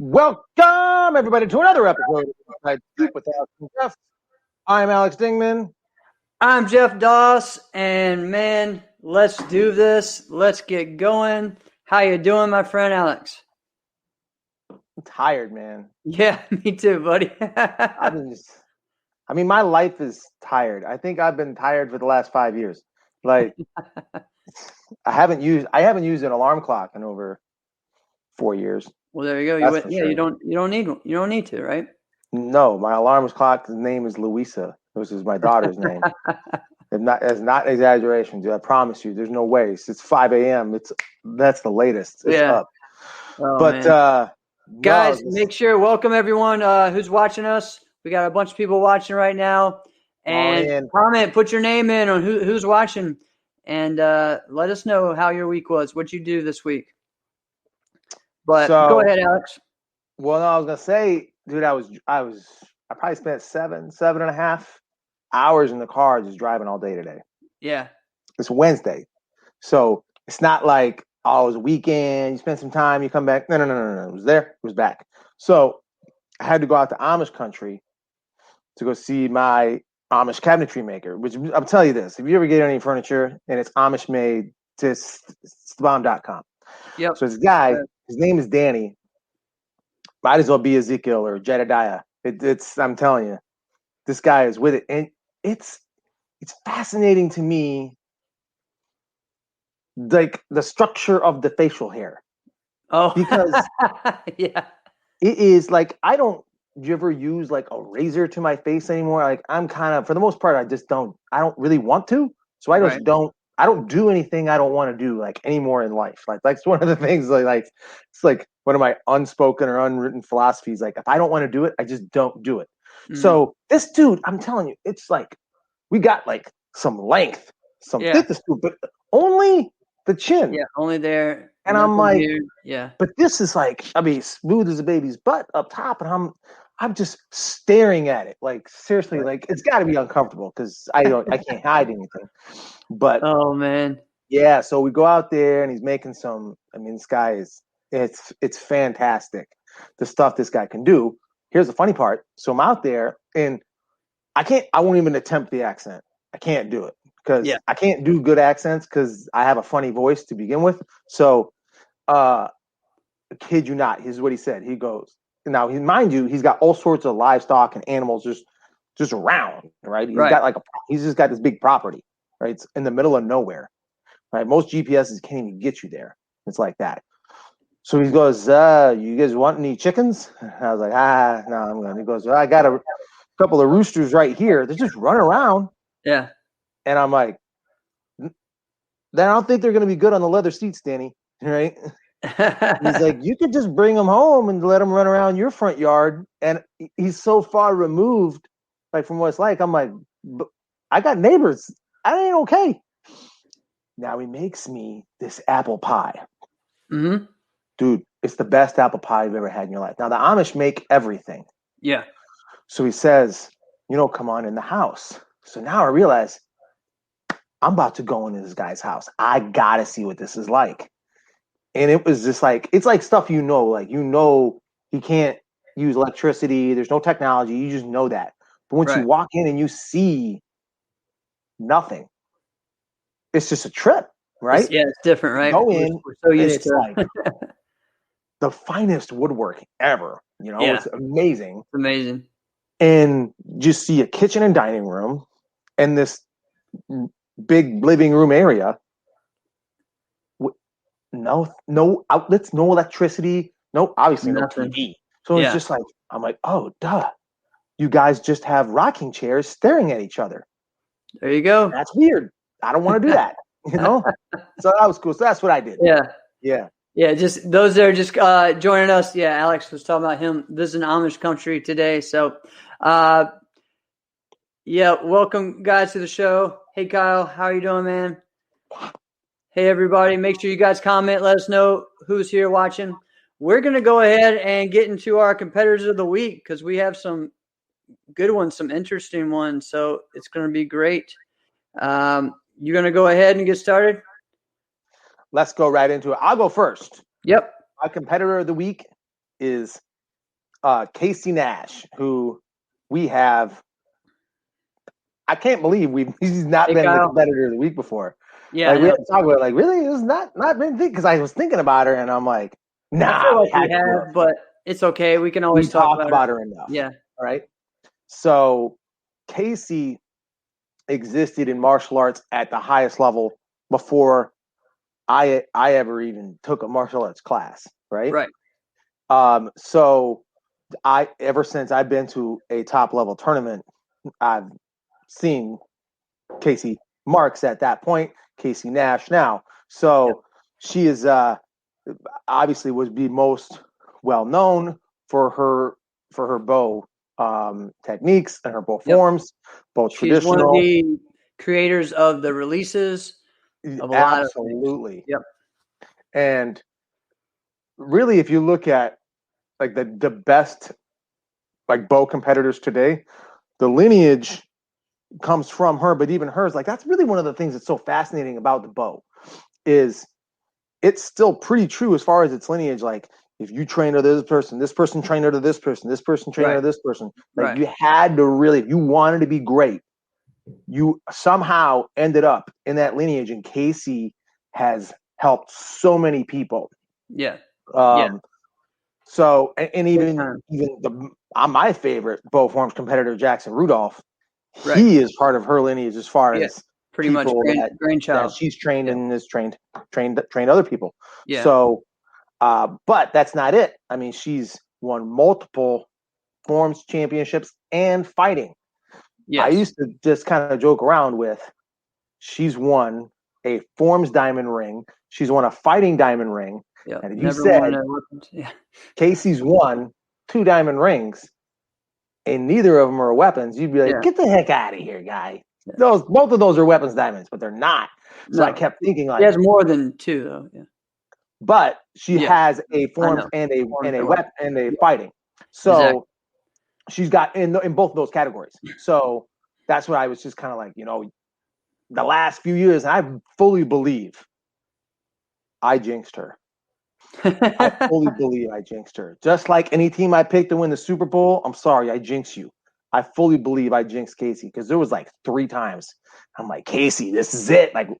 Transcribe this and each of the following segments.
Welcome, everybody, to another episode of Inside Scoop with Alex and Jeff. I'm Alex Dingman. I'm Jeff Doss, and man, let's do this. Let's get going. How you doing, my friend Alex? I'm tired, man. Yeah, me too, buddy. My life is tired. I think I've been tired for the last 5 years. Like, I haven't used an alarm clock in over 4 years. Well, there you go. Sure. You don't need to, right? No, my alarm clock's name is Louisa. This is my daughter's name. It's not an exaggeration, dude. I promise you, there's no way. It's 5 a.m. That's the latest. It's up. Oh, but man. Guys, make sure welcome everyone who's watching us. We got a bunch of people watching right now, and comment, put your name in on who's watching, and let us know how your week was, what you do this week. But go ahead, Alex. Well, no, I was gonna say, dude, I probably spent 7.5 hours in the car just driving all day today. Yeah. It's Wednesday. So it's not like, oh, it was a weekend, you spend some time, you come back. No. It was there, it was back. So I had to go out to Amish country to go see my Amish cabinetry maker, which I'll tell you this, if you ever get any furniture and it's Amish made, just bomb.com. Yep. So this guy, his name is Danny. Might as well be Ezekiel or Jedediah. I'm telling you, this guy is with it. And it's fascinating to me, like the structure of the facial hair. Oh, because yeah, it is like, do you ever use like a razor to my face anymore? Like, I'm kind of, for the most part, I don't really want to. So I just I don't do anything I don't want to do like anymore in life. Like it's one of the things like it's like one of my unspoken or unwritten philosophies. Like if I don't want to do it, I just don't do it. Mm-hmm. So this dude, I'm telling you, it's like we got like some length, some thickness to it, but only the chin. Yeah, only there. And I'm like, weird. Yeah. But this is like, smooth as a baby's butt up top, and I'm just staring at it. Like seriously, like it's got to be uncomfortable because I can't hide anything. But oh man, yeah. So we go out there and he's making some. This guy it's fantastic. The stuff this guy can do. Here's the funny part. So I'm out there and I won't even attempt the accent. I can't do it because I can't do good accents because I have a funny voice to begin with. So, kid you not, here's what he said. He goes, now, mind you, he's got all sorts of livestock and animals just around, right? He's just got this big property, right? It's in the middle of nowhere, right? Most GPSs can't even get you there. It's like that. So he goes, you guys want any chickens? And I was like, no, I'm good. He goes, well, I got a couple of roosters right here. They're just running around. Yeah. And I'm like, then I don't think they're going to be good on the leather seats, Danny, right? He's like, you could just bring them home and let them run around your front yard. And he's so far removed, like from what it's like. I'm like, I got neighbors. I ain't okay. Now he makes me this apple pie. Mm-hmm. Dude, it's the best apple pie you've ever had in your life. Now the Amish make everything. Yeah. So he says, come on in the house. So now I realize I'm about to go into this guy's house. I got to see what this is like. And it was just like, it's like stuff like, he can't use electricity. There's no technology. You just know that. But once you walk in and you see nothing, it's just a trip, right? It's different, right? Go in, we're so used to like the finest woodwork ever. It's amazing. It's amazing. And just see a kitchen and dining room and this big living room area. No outlets, no electricity, obviously nothing. No TV. So it's just like, I'm like, oh, duh. You guys just have rocking chairs staring at each other. There you go. That's weird. I don't want to do that, So that was cool. So that's what I did. Yeah, just those that are just joining us. Yeah, Alex was talking about him. This is an Amish country today. So, welcome guys to the show. Hey, Kyle, how are you doing, man? Hey, everybody, make sure you guys comment. Let us know who's here watching. We're going to go ahead and get into our competitors of the week because we have some good ones, some interesting ones. So it's going to be great. You're going to go ahead and get started? Let's go right into it. I'll go first. Yep. My competitor of the week is Casey Nash, who we have. I can't believe he's not been the competitor of the week before. Yeah, like we had to talk about it, like really it was not been because I was thinking about her and I'm like, nah, I feel like we have, but it's okay. We can always talk about her enough. Yeah. All right. So Casey existed in martial arts at the highest level before I ever even took a martial arts class. Right. Right. So ever since I've been to a top level tournament, I've seen Casey Marks at that point, Casey Nash now. So she is obviously would be most well known for her bow techniques and her bow forms, both traditional. She's one of the creators of the releases of a lot of things. Absolutely. Yep. And really, if you look at like the best like bow competitors today, the lineage comes from her, but even hers, like that's really one of the things that's so fascinating about the bow is it's still pretty true as far as its lineage. Like if you train under this person trained under this person trained under this person, like you had to really, if you wanted to be great, you somehow ended up in that lineage, and Casey has helped so many people. Yeah. So, and even my favorite bow forms competitor, Jackson Rudolph, he is part of her lineage as far as pretty much brainchild. That she's trained and has trained other people. Yeah. So, but that's not it. I mean, she's won multiple forms championships and fighting. Yes. I used to just kind of joke around with, she's won a forms diamond ring. She's won a fighting diamond ring. Yeah. And if you said Casey's won 2 diamond rings and neither of them are weapons, you'd be like, get the heck out of here, guy. Yeah. Both of those are weapons diamonds, but they're not. So I kept thinking like, she has more than 2 though. Yeah. But she has a forms and a weapon and a fighting. So she's got in both of those categories. So that's what I was just kind of like, the last few years, I fully believe I jinxed her. I fully believe I jinxed her. Just like any team I picked to win the Super Bowl, I'm sorry, I jinxed you. I fully believe I jinxed Casey because there was like 3 times. I'm like, Casey, this is it. Like a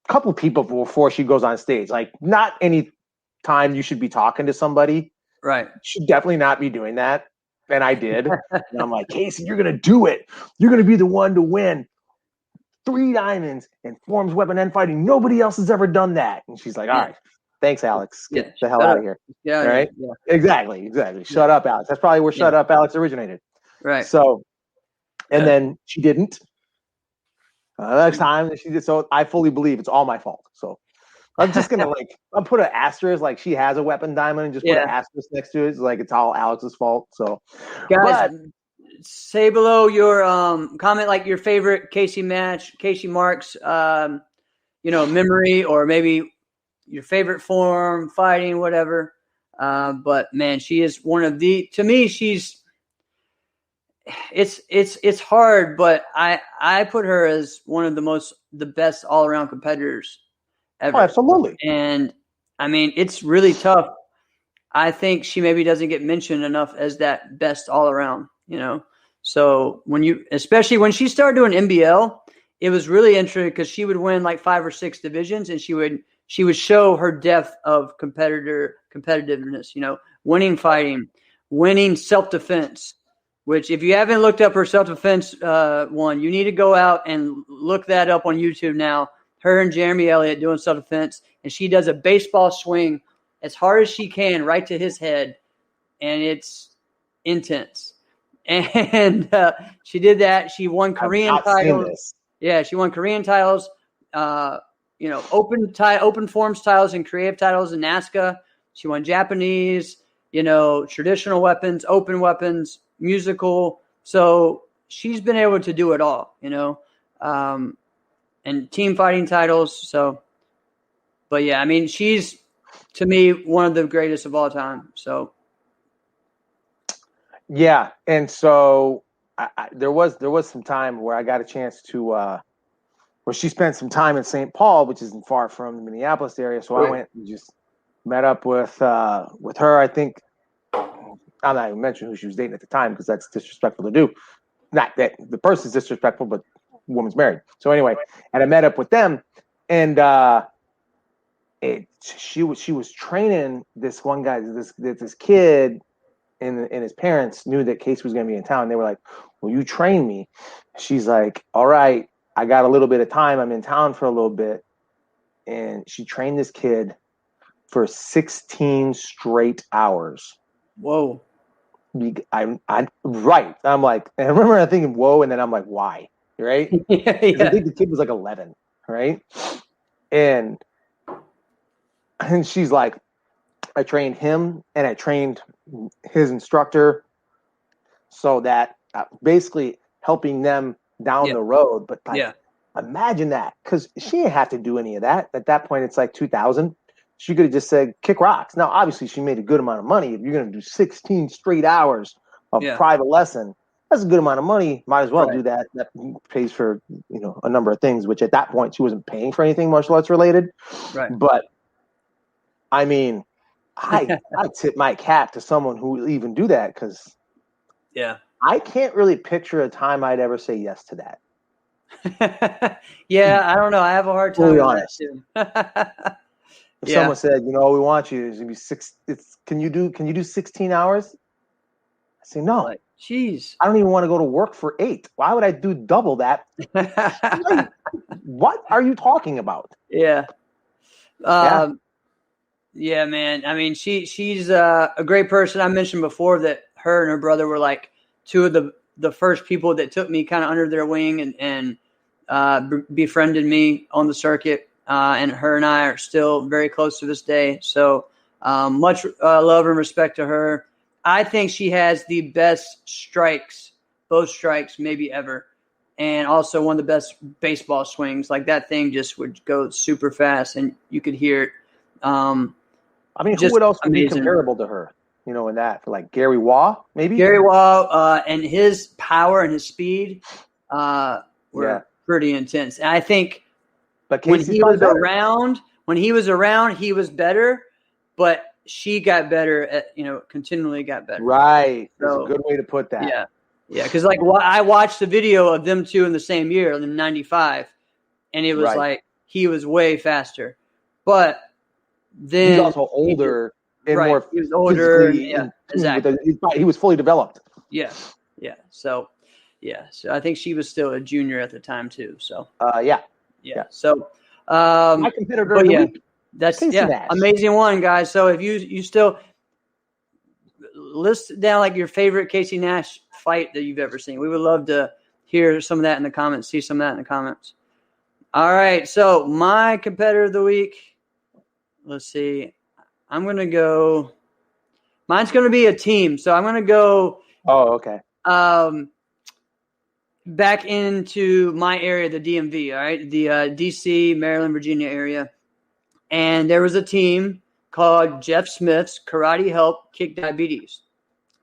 couple of people before she goes on stage. Like not any time you should be talking to somebody. Right. You should definitely not be doing that. And I did. And I'm like, Casey, you're going to do it. You're going to be the one to win 3 diamonds in forms, weapon, and fighting. Nobody else has ever done that. And she's like, all right. Thanks, Alex. Get the hell out of here. Yeah. All right. Yeah. Exactly. Shut up, Alex. That's probably where Shut Up, Alex originated. Right. So, and then she didn't. Next time she did. So I fully believe it's all my fault. So I'm just gonna I'll put an asterisk, like she has a weapon diamond, and just put an asterisk next to it. It's like it's all Alex's fault. So, guys, say below your comment like your favorite Casey Marks, memory, or maybe your favorite form, fighting, whatever. But man, she is one of the. To me, she's. It's hard, but I put her as one of the best all around competitors ever. Oh, absolutely. And I mean, it's really tough. I think she maybe doesn't get mentioned enough as that best all around, So especially when she started doing NBL, it was really interesting because she would win like 5 or 6 divisions, and she would show her depth of competitiveness, winning fighting, winning self-defense, which if you haven't looked up her self-defense one, you need to go out and look that up on YouTube now. Her and Jeremy Elliott doing self-defense, and she does a baseball swing as hard as she can right to his head, and it's intense. And she did that. She won Korean titles. Yeah, she won Korean titles, open forms titles and creative titles in NASCA. She won Japanese, traditional weapons, open weapons, musical. So she's been able to do it all, and team fighting titles. So, but yeah, I mean, she's to me one of the greatest of all time. So, yeah, and so there was some time where I got a chance to where she spent some time in St. Paul, which isn't far from the Minneapolis area. So I went and just met up with her. I think I'm not even mentioning who she was dating at the time because that's disrespectful to do. Not that the person's disrespectful, but the woman's married. So anyway, and I met up with them, and she was training this one guy, this kid, and his parents knew that Casey was going to be in town. They were like, "Will you train me?" She's like, "All right, I got a little bit of time. I'm in town for a little bit," and she trained this kid for 16 straight hours. Whoa. I'm right. I'm like, and I remember I thinking, whoa, and then I'm like, why? Right? Yeah. I think the kid was like 11, right? And she's like, I trained him and I trained his instructor so that basically helping them down the road. But like, imagine that, because she didn't have to do any of that. At that point, it's like 2000. She could have just said, kick rocks. Now, obviously, she made a good amount of money. If you're going to do 16 straight hours of private lesson, that's a good amount of money. Might as well do that. That pays for, a number of things, which at that point, she wasn't paying for anything martial arts related. Right. But, I mean, I tip my cap to someone who will even do that, because I can't really picture a time I'd ever say yes to that. I don't know. I have a hard time with honest. that too. If someone said, we want you to be can you do 16 hours? I say, no. Like, jeez. I don't even want to go to work for 8. Why would I do double that? What are you talking about? Yeah, man. I mean, she's a great person. I mentioned before that her and her brother were like two of the first people that took me kind of under their wing and befriended me on the circuit. And her and I are still very close to this day. So much love and respect to her. I think she has the best strikes, both strikes maybe ever, and also one of the best baseball swings. Like, that thing just would go super fast, and you could hear it. I mean, who else would be comparable to her? In that, for like Gary Waugh, maybe? Gary Waugh and his power and his speed were pretty intense. And I think when he was around, he was better, but she got better continually got better. Right. That's a good way to put that. Yeah. Yeah. Because I watched the video of them two in the same year, in '95, and it was like he was way faster. But then he's also older and more. He was older. Yeah, exactly. He was fully developed. Yeah. Yeah. So I think she was still a junior at the time too. So Yeah. So, my competitor of the week, that's amazing one, guys. So if you still list down like your favorite Casey Nash fight that you've ever seen, we would love to hear some of that in the comments. See some of that in the comments. All right. So my competitor of the week. Let's see. I'm gonna go. Mine's gonna be a team. So I'm gonna go. Oh, okay. Back into my area, the DMV, all right, the D.C., Maryland, Virginia area. And there was a team called Jeff Smith's Karate Help Kick Diabetes,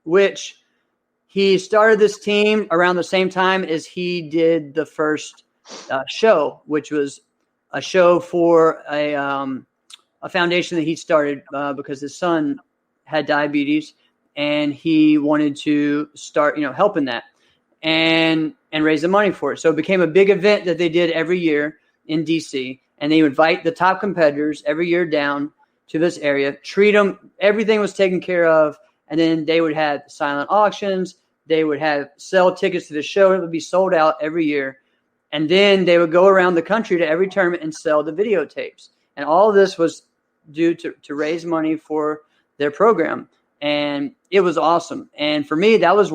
which he started this team around the same time as he did the first show, which was a show for a foundation that he started because his son had diabetes, and he wanted to start, helping that. And raise the money for it. So it became a big event that they did every year in DC, and they would invite the top competitors every year down to this area, treat them, everything was taken care of, and then they would have silent auctions, they would sell tickets to the show, it would be sold out every year, and then they would go around the country to every tournament and sell the videotapes. And all of this was due to raise money for their program. And it was awesome. And for me, that was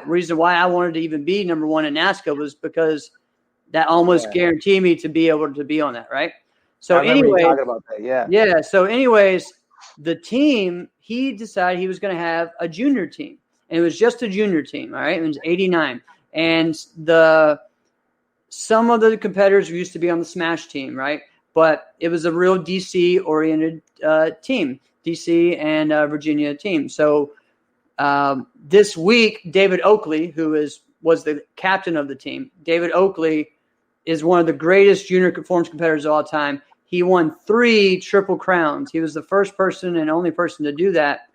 reason why I wanted to even be number one in NASCA, was because that almost guaranteed me to be able to be on that. Right. So anyway, talking about that. Yeah. So anyways, the team, he decided he was going to have a junior team, and it was just a junior team. All right. It was 89. And some of the competitors used to be on the Smash team. Right. But it was a real DC oriented team. DC and Virginia team. So this week, David Oakley, who was the captain of the team, David Oakley is one of the greatest junior performance competitors of all time. He won 3 Triple Crowns. He was the first person and only person to do that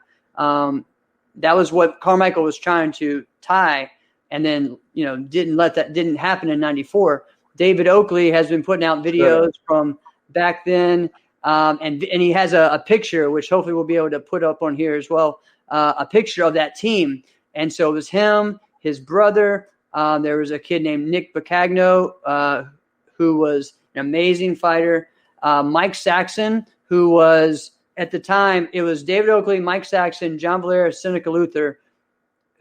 that was what Carmichael was trying to tie, and then didn't happen in '94. David Oakley has been putting out videos from back then, and he has a picture, which hopefully we'll be able to put up on here as well, a picture of that team. And so it was him, his brother. There was a kid named Nick Bacagno, who was an amazing fighter. Mike Saxon, who was at the time, it was David Oakley, Mike Saxon, John Blair, Seneca Luther,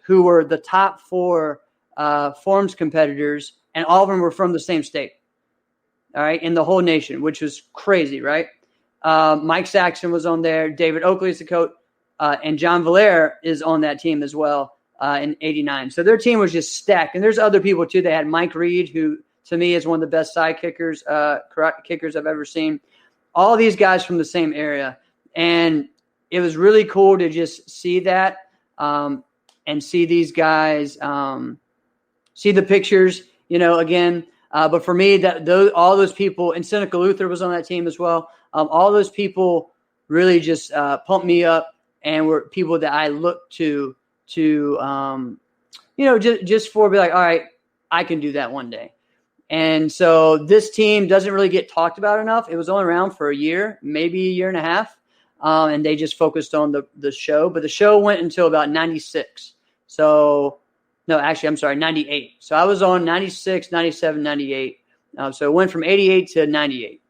who were the top 4 forms competitors, and all of them were from the same state. All right, in the whole nation, which was crazy, right? Mike Saxon was on there. David Oakley is the coach, and John Valaire is on that team as well in '89. So their team was just stacked. And there's other people too. They had Mike Reed, who to me is one of the best side kickers, karate kickers I've ever seen. All these guys from the same area, and it was really cool to just see that and see these guys, see the pictures. Again. But for me, all those people, and Seneca Luther was on that team as well. All those people really just pumped me up, and were people that I looked to just for be like, all right, I can do that one day. And so this team doesn't really get talked about enough. It was only around for a year, maybe a year and a half, and they just focused on the show. But the show went until about '96. So. No, actually, I'm sorry, 98. So I was on 96, 97, 98. So it went from 88 to 98.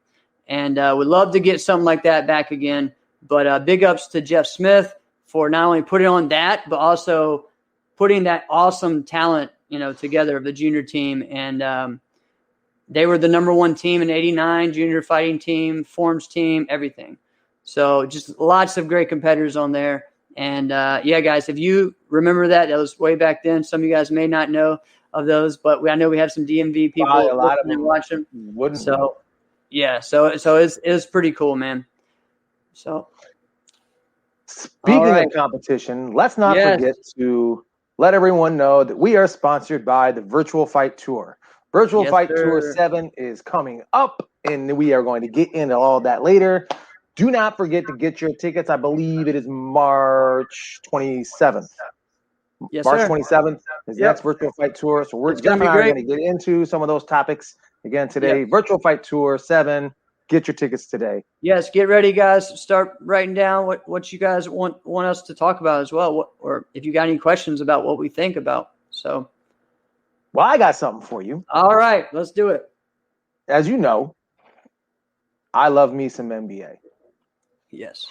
And would love to get something like that back again. But big ups to Jeff Smith for not only putting on that, but also putting that awesome talent, together of the junior team. And they were the number 1 team in '89, junior fighting team, forms team, everything. So just lots of great competitors on there. And, guys, if you remember that was way back then. Some of you guys may not know of those, but I know we have some DMV people a lot of them watching. Wouldn't so, yeah, so it's pretty cool, man. So, speaking of competition, let's not forget to let everyone know that we are sponsored by the Virtual Fight Tour. Virtual Fight Tour 7 is coming up, and we are going to get into all that later. Do not forget to get your tickets. I believe it is March 27th. Yes, March sir. 27th is the next Virtual Fight Tour. So we're going to get into some of those topics again today. Yep. Virtual Fight Tour 7. Get your tickets today. Yes, get ready, guys. Start writing down what you guys want us to talk about as well, or if you got any questions about what we think about. So, well, I got something for you. All right, let's do it. As you know, I love me some NBA. Yes.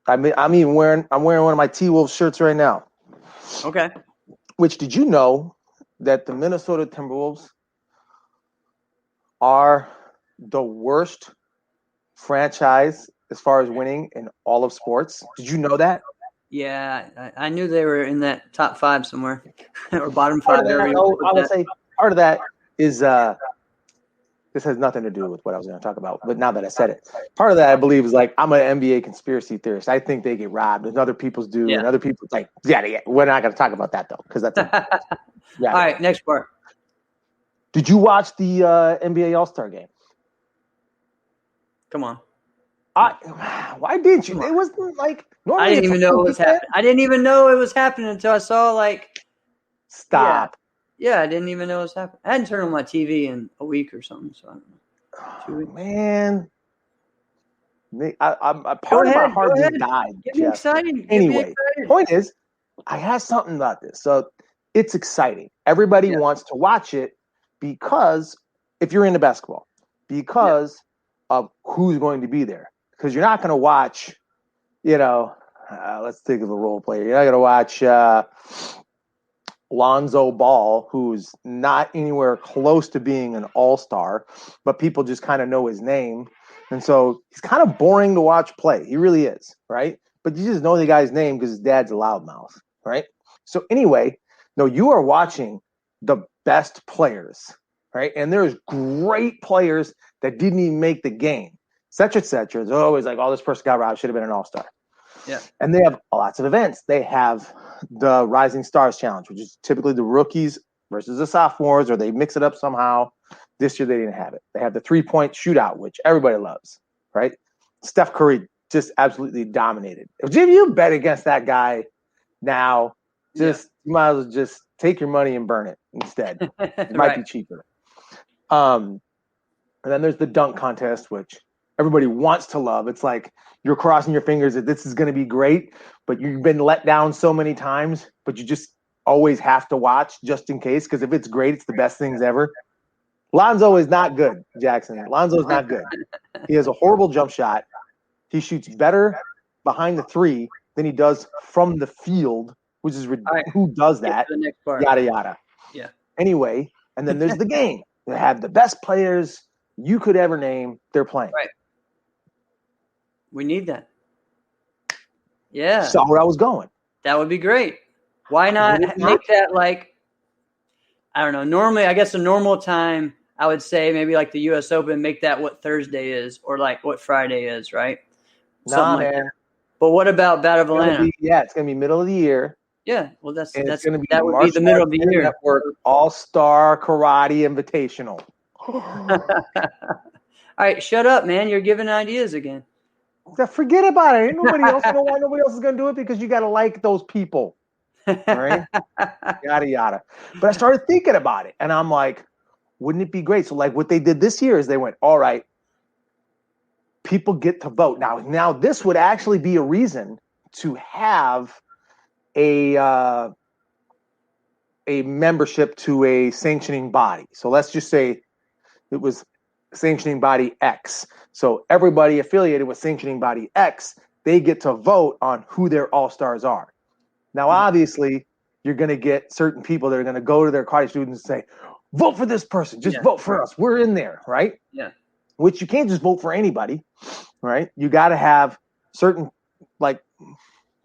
I'm wearing one of my T-Wolves shirts right now. Okay. Which, did you know that the Minnesota Timberwolves are the worst franchise as far as winning in all of sports? Did you know that? Yeah, I knew they were in that top 5 somewhere or bottom 5. I would say part of that is this has nothing to do with what I was going to talk about, but now that I said it, part of that I believe is like I'm an NBA conspiracy theorist. I think they get robbed, and other people do, and other people like, we're not going to talk about that though, because that's all right. Next part. Did you watch the NBA All-Star game? Come on. Why didn't you? It wasn't like I didn't even know it was happening. I didn't even know it was happening until I saw Stop. Yeah, I didn't even know it was happening. I hadn't turned on my TV in a week or something, so I don't know. 2 weeks. Man. Part of my heart just died. Get me excited. Anyway, point is, I have something about this. So it's exciting. Everybody wants to watch it because, if you're into basketball, because of who's going to be there. Because you're not going to watch, let's think of a role player. You're not going to watch Lonzo Ball, who's not anywhere close to being an all-star, but people just kind of know his name. And so he's kind of boring to watch play. He really is, right? But you just know the guy's name because his dad's a loudmouth, right? So anyway, no, you are watching the best players, right? And there's great players that didn't even make the game, such and such. It's always like, oh, this person got robbed, should have been an all-star. Yeah. And they have lots of events. They have the Rising Stars Challenge, which is typically the rookies versus the sophomores, or they mix it up somehow. This year they didn't have it. They have the 3-point shootout, which everybody loves, right? Steph Curry just absolutely dominated. If you bet against that guy, Now, you might as well just take your money and burn it instead. It might be cheaper. And then there's the dunk contest, which everybody wants to love. It's like you're crossing your fingers that this is going to be great, but you've been let down so many times, but you just always have to watch just in case, because if it's great, it's the best things ever. Lonzo is not good, Jackson. Lonzo's not good. He has a horrible jump shot. He shoots better behind the three than he does from the field, which is who does that? Yada, yada. Yeah. Anyway, and then there's the game. They have the best players you could ever name. They're playing. Right. We need that. Yeah. Saw where I was going. That would be great. Why not make that like, I don't know, normally, I guess a normal time, I would say maybe like the U.S. Open, make that what Thursday is or like what Friday is, right? Nah, man. Like but what about Battle of Atlanta? It's going to be middle of the year. Yeah, well, that would be the middle of the year. Network All-Star Karate Invitational. All right, shut up, man. You're giving ideas again. Forget about it. Ain't nobody else. You know why nobody else is going to do it? Because you got to like those people. All right? Yada, yada. But I started thinking about it, and I'm like, wouldn't it be great? So, like, what they did this year is they went, all right, people get to vote. Now this would actually be a reason to have a membership to a sanctioning body. So let's just say it was sanctioning body X. So everybody affiliated with sanctioning body X, they get to vote on who their all-stars are. Now, obviously, you're going to get certain people that are going to go to their karate students and say, vote for this person. Just vote for us. We're in there, right? Yeah. Which you can't just vote for anybody, right? You got to have certain, like,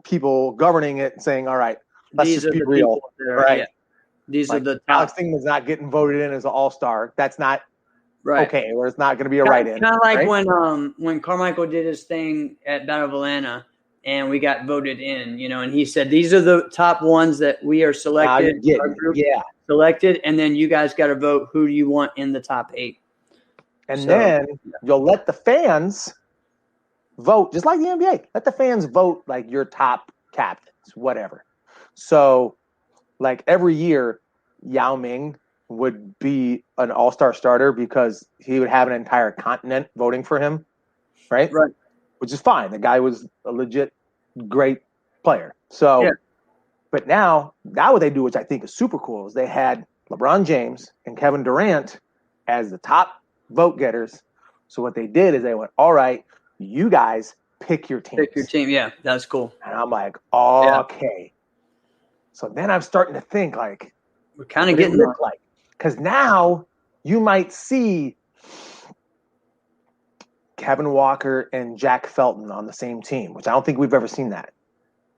people governing it and saying, all right, let's just be real, right? Yeah. These are the top. Alex Thingman's not getting voted in as an all-star. That's not okay, or it's not going to be a write-in. Kind of like when Carmichael did his thing at Battle of Atlanta and we got voted in, and he said, these are the top ones that we are selected. Our group selected, and then you guys got to vote who do you want in the top 8. And then you'll let the fans vote, just like the NBA. Let the fans vote like your top captains, whatever. So, like every year, Yao Ming would be an all-star starter because he would have an entire continent voting for him, right? Right. Which is fine. The guy was a legit great player. So, but now what they do, which I think is super cool, is they had LeBron James and Kevin Durant as the top vote getters. So what they did is they went, all right, you guys pick your team. Pick your team. Yeah, that's cool. And I'm like, okay. Yeah. So then I'm starting to think like, we're kind of getting look like, because now you might see Kevin Walker and Jack Felton on the same team, which I don't think we've ever seen that.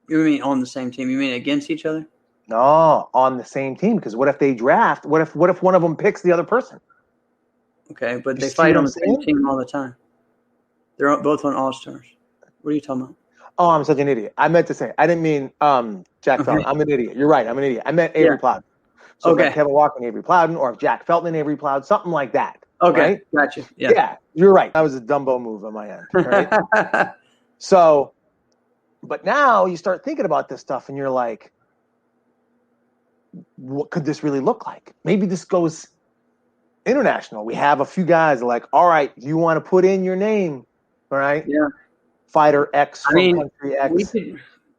You mean on the same team? You mean against each other? No, on the same team. Because what if they draft? What if one of them picks the other person? Okay, but they fight on the same team all the time. They're both on All-Stars. What are you talking about? Oh, I'm such an idiot. I meant to say, I didn't mean Jack Felton. I'm an idiot. You're right. I'm an idiot. I meant Avery Plowden. So like Kevin Walker and Avery Plowden, or if Jack Felton and Avery Plowden, something like that. Okay, right? Gotcha. Yeah, you're right. That was a Dumbo move on my end. Right? So, but now you start thinking about this stuff and you're like, what could this really look like? Maybe this goes international. We have a few guys like, all right, you want to put in your name, all right? Yeah. Fighter X from country X.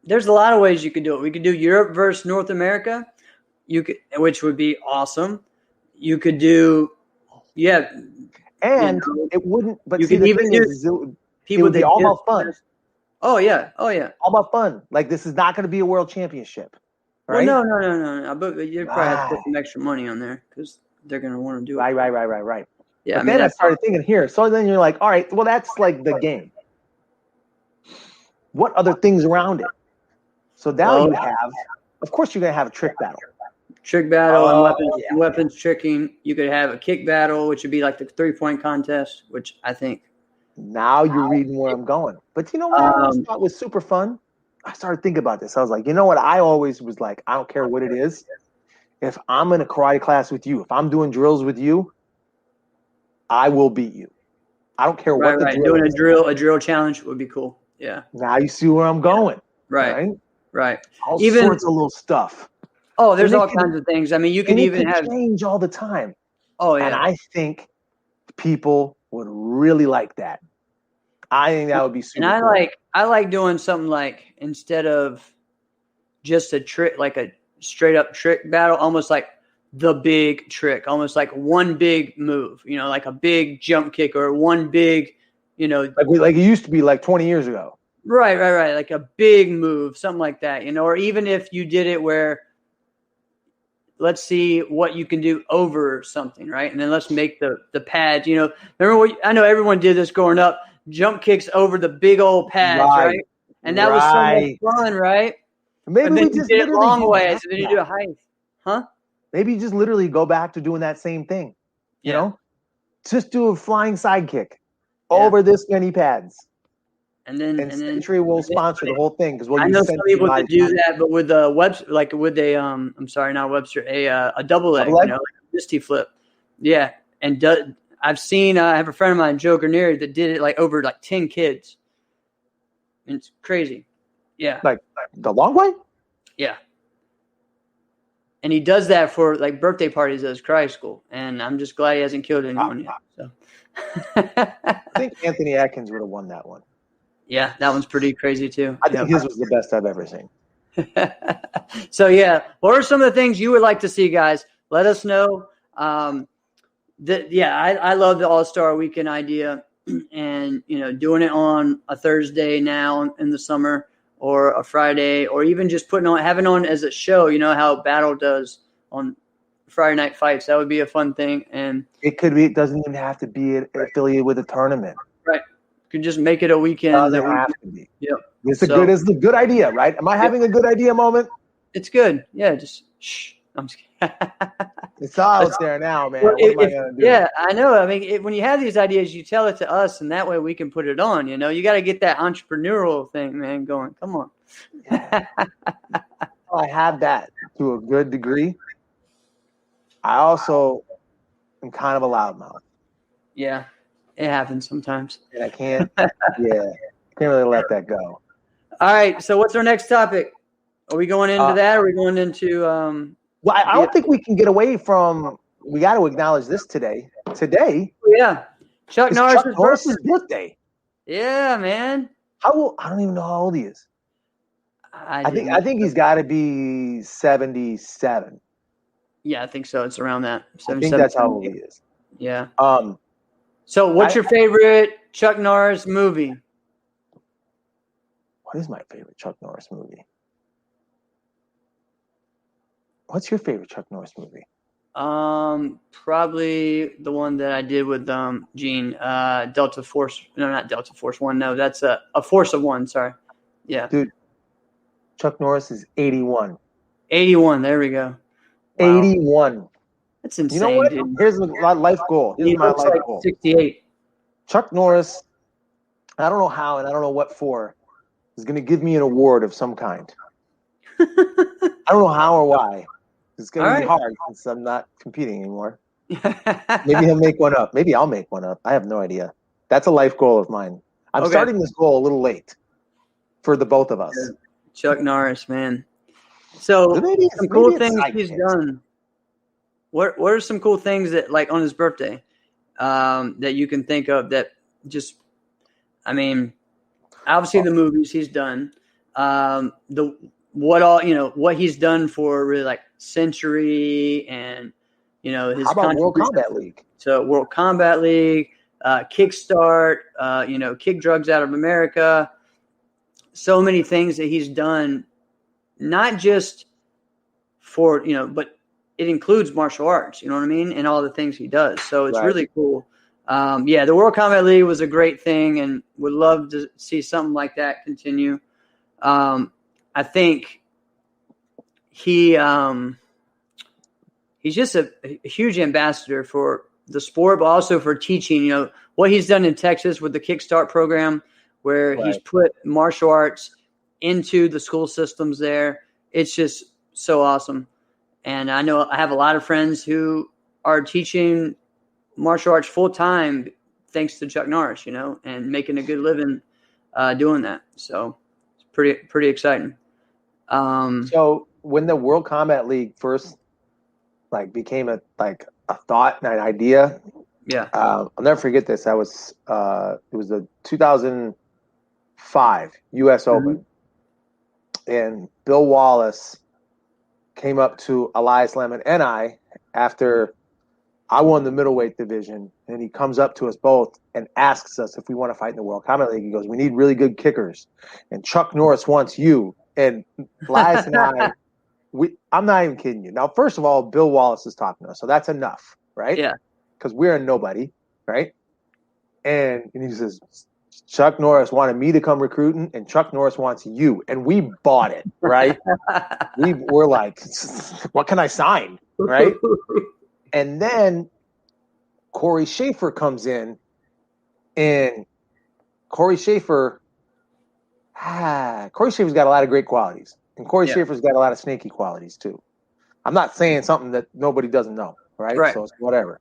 There's a lot of ways you could do it. We could do Europe versus North America, which would be awesome. You could do, and it wouldn't. But you could even do it would be all about fun. Oh yeah. All about fun. Like this is not going to be a world championship. Right? Well, no. But you probably have to put some extra money on there because they're going to want to do it. Right. Yeah. But then I started thinking here. So then you're like, all right, well that's like the game. What other things around it? So now you have, of course, you're going to have a trick battle. Trick battle and weapons tricking. You could have a kick battle, which would be like the 3-point contest, which I think. Now you're reading where I'm going. But you know what I thought was super fun? I started thinking about this. I was like, you know what? I always was like, I don't care what it is. If I'm in a karate class with you, if I'm doing drills with you, I will beat you. I don't care what the drill is. Doing a drill challenge would be cool. Yeah. Now you see where I'm going. Right. Right. All sorts of little stuff. Oh, there's all kinds of things. I mean, you could even have change all the time. Oh yeah. And I think people would really like that. I think that would be super cool. I like doing something like, instead of just a trick, like a straight up trick battle, almost like the big trick, almost like one big move, like a big jump kick or one big, like it used to be like 20 years ago. Right. Like a big move, something like that, or even if you did it where, let's see what you can do over something, right? And then let's make the pads, remember I know everyone did this growing up, jump kicks over the big old pads, right? And that was so much fun, right? Maybe we just did it long ways, and then you do a height. Huh? Maybe you just literally go back to doing that same thing. You know? Just do a flying sidekick over this many pads. And then Century will sponsor the whole thing, because I know some people that do that, but with a like with a I'm sorry, not Webster, a double leg, like a misty flip. Yeah, and I've seen I have a friend of mine, Joe Granieri, that did it like over like 10 kids. And it's crazy. Yeah. Like the long way? Yeah. And he does that for like birthday parties at his karate school, and I'm just glad he hasn't killed anyone yet. So I think Anthony Atkins would have won that one. Yeah, that one's pretty crazy too. I think his was the best I've ever seen. So yeah, what are some of the things you would like to see, guys? Let us know. I love the All-Star Weekend idea, and doing it on a Thursday now in the summer, or a Friday, or even just having on as a show. How Battle does on Friday Night Fights. That would be a fun thing, and it could be. It doesn't even have to be affiliated with a tournament. Right. Could just make it a weekend. Doesn't have to be. Yep. It's a good idea, right? Am I having a good idea moment? It's good. Yeah, just shh. I'm just kidding. It's out there now, man. What am I gonna do? Yeah, I know. I mean, when you have these ideas, you tell it to us, and that way we can put it on. You got to get that entrepreneurial thing, man, going. Come on. I have that to a good degree. I also am kind of a loudmouth. Yeah. It happens sometimes. And I can't really let that go. All right. So what's our next topic? Are we going into that? Or are we going into well, I don't think we can get away from, we got to acknowledge this today. Today. Yeah. Chuck Norris's birthday. Yeah, man. How old? I don't even know how old he is. I think he's got to be 77. Yeah, I think so. It's around that. I think that's how old he is. Yeah. So what's your favorite Chuck Norris movie? What is my favorite Chuck Norris movie? What's your favorite Chuck Norris movie? Probably the one that I did with Gene, Delta Force. No, not Delta Force One. No, that's a Force of One. Sorry. Yeah. Dude, Chuck Norris is 81. 81. There we go. Wow. 81. That's insane. You know what? Dude. Here's my life goal. He looks like 68. Chuck Norris, I don't know how and I don't know what for, is going to give me an award of some kind. I don't know how or why. It's going to be hard since I'm not competing anymore. Maybe he'll make one up. Maybe I'll make one up. I have no idea. That's a life goal of mine. I'm starting this goal a little late for the both of us. Chuck Norris, man. So some cool things he's done. What are some cool things that, like, on his birthday, that you can think of that just, I mean, obviously the movies he's done, what he's done for really like Century and, his How about World Combat League? So World Combat League, Kickstart, Kick Drugs Out of America. So many things that he's done, not just for, but it includes martial arts, you know what I mean? And all the things he does. So it's really cool. The World Combat League was a great thing and would love to see something like that continue. I think he's just a huge ambassador for the sport, but also for teaching, what he's done in Texas with the Kickstart program, where he's put martial arts into the school systems there. It's just so awesome. And I know I have a lot of friends who are teaching martial arts full time thanks to Chuck Norris, and making a good living doing that. So it's pretty exciting. So when the World Combat League first became a thought and an idea, I'll never forget this. It was the 2005 U.S. Open, and Bill Wallace came up to Elias Lemon and I after I won the middleweight division, and he comes up to us both and asks us if we want to fight in the World Combat League. He goes, "We need really good kickers, and Chuck Norris wants you." And Elias and I, I'm not even kidding you. Now, first of all, Bill Wallace is talking to us, so that's enough, right? Yeah. Because we're a nobody, right? And he says, Chuck Norris wanted me to come recruiting, and Chuck Norris wants you. And we bought it, right? we were like, what can I sign, right? And then Corey Schaefer comes in, and Corey Schaefer's got a lot of great qualities. And Corey Schaefer's got a lot of snaky qualities, too. I'm not saying something that nobody doesn't know, right? So it's whatever.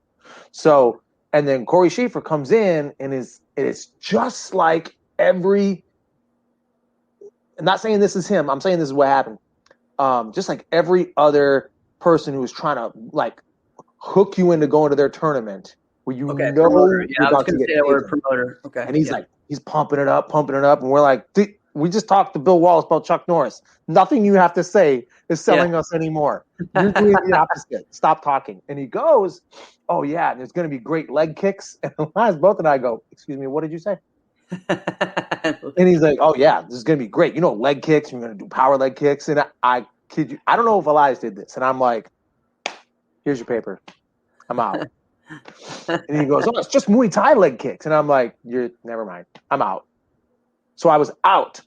So, and then Corey Schaefer comes in, and it's just like I'm not saying this is him. I'm saying this is what happened. Just like every other person who was trying to, hook you into going to their tournament where promoter. Yeah, I was going to say that word, promoter. Okay. And he's he's pumping it up. And we're like, we just talked to Bill Wallace about Chuck Norris. Nothing you have to say is selling us anymore. You're doing the opposite. Stop talking. And he goes, oh, yeah, there's going to be great leg kicks. And both and I go, excuse me, what did you say? And he's like, oh, yeah, this is going to be great. Leg kicks. You're going to do power leg kicks. And I kid you. I don't know if Elias did this. And I'm like, here's your paper. I'm out. And he goes, oh, it's just Muay Thai leg kicks. And I'm like, never mind. I'm out. So I was out.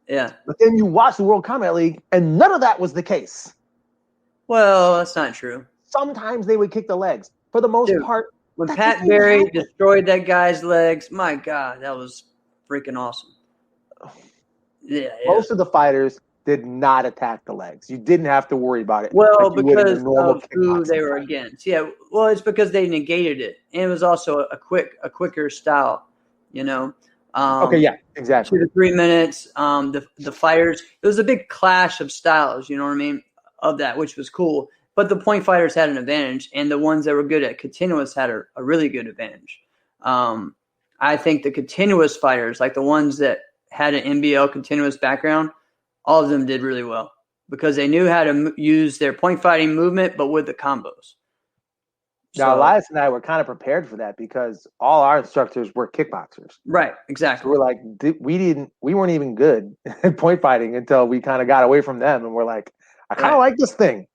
Yeah. But then you watch the World Combat League, and none of that was the case. Well, that's not true. Sometimes they would kick the legs. For the most part. When Pat Barry destroyed that guy's legs, my God, that was freaking awesome. Yeah. Most of the fighters did not attack the legs. You didn't have to worry about it. Well, because of who they were against. Yeah. Well, it's because they negated it. And it was also a quicker style, okay, yeah, exactly. 2 to 3 minutes. The fighters, it was a big clash of styles, you know what I mean, of that, which was cool. But the point fighters had an advantage, and the ones that were good at continuous had a really good advantage. I think the continuous fighters, like the ones that had an NBL continuous background, all of them did really well because they knew how to use their point fighting movement, but with the combos. Now, Elias and I were kind of prepared for that because all our instructors were kickboxers. Right, exactly. So we're like, we weren't even good at point fighting until we kind of got away from them, and we're like, I kind of like this thing.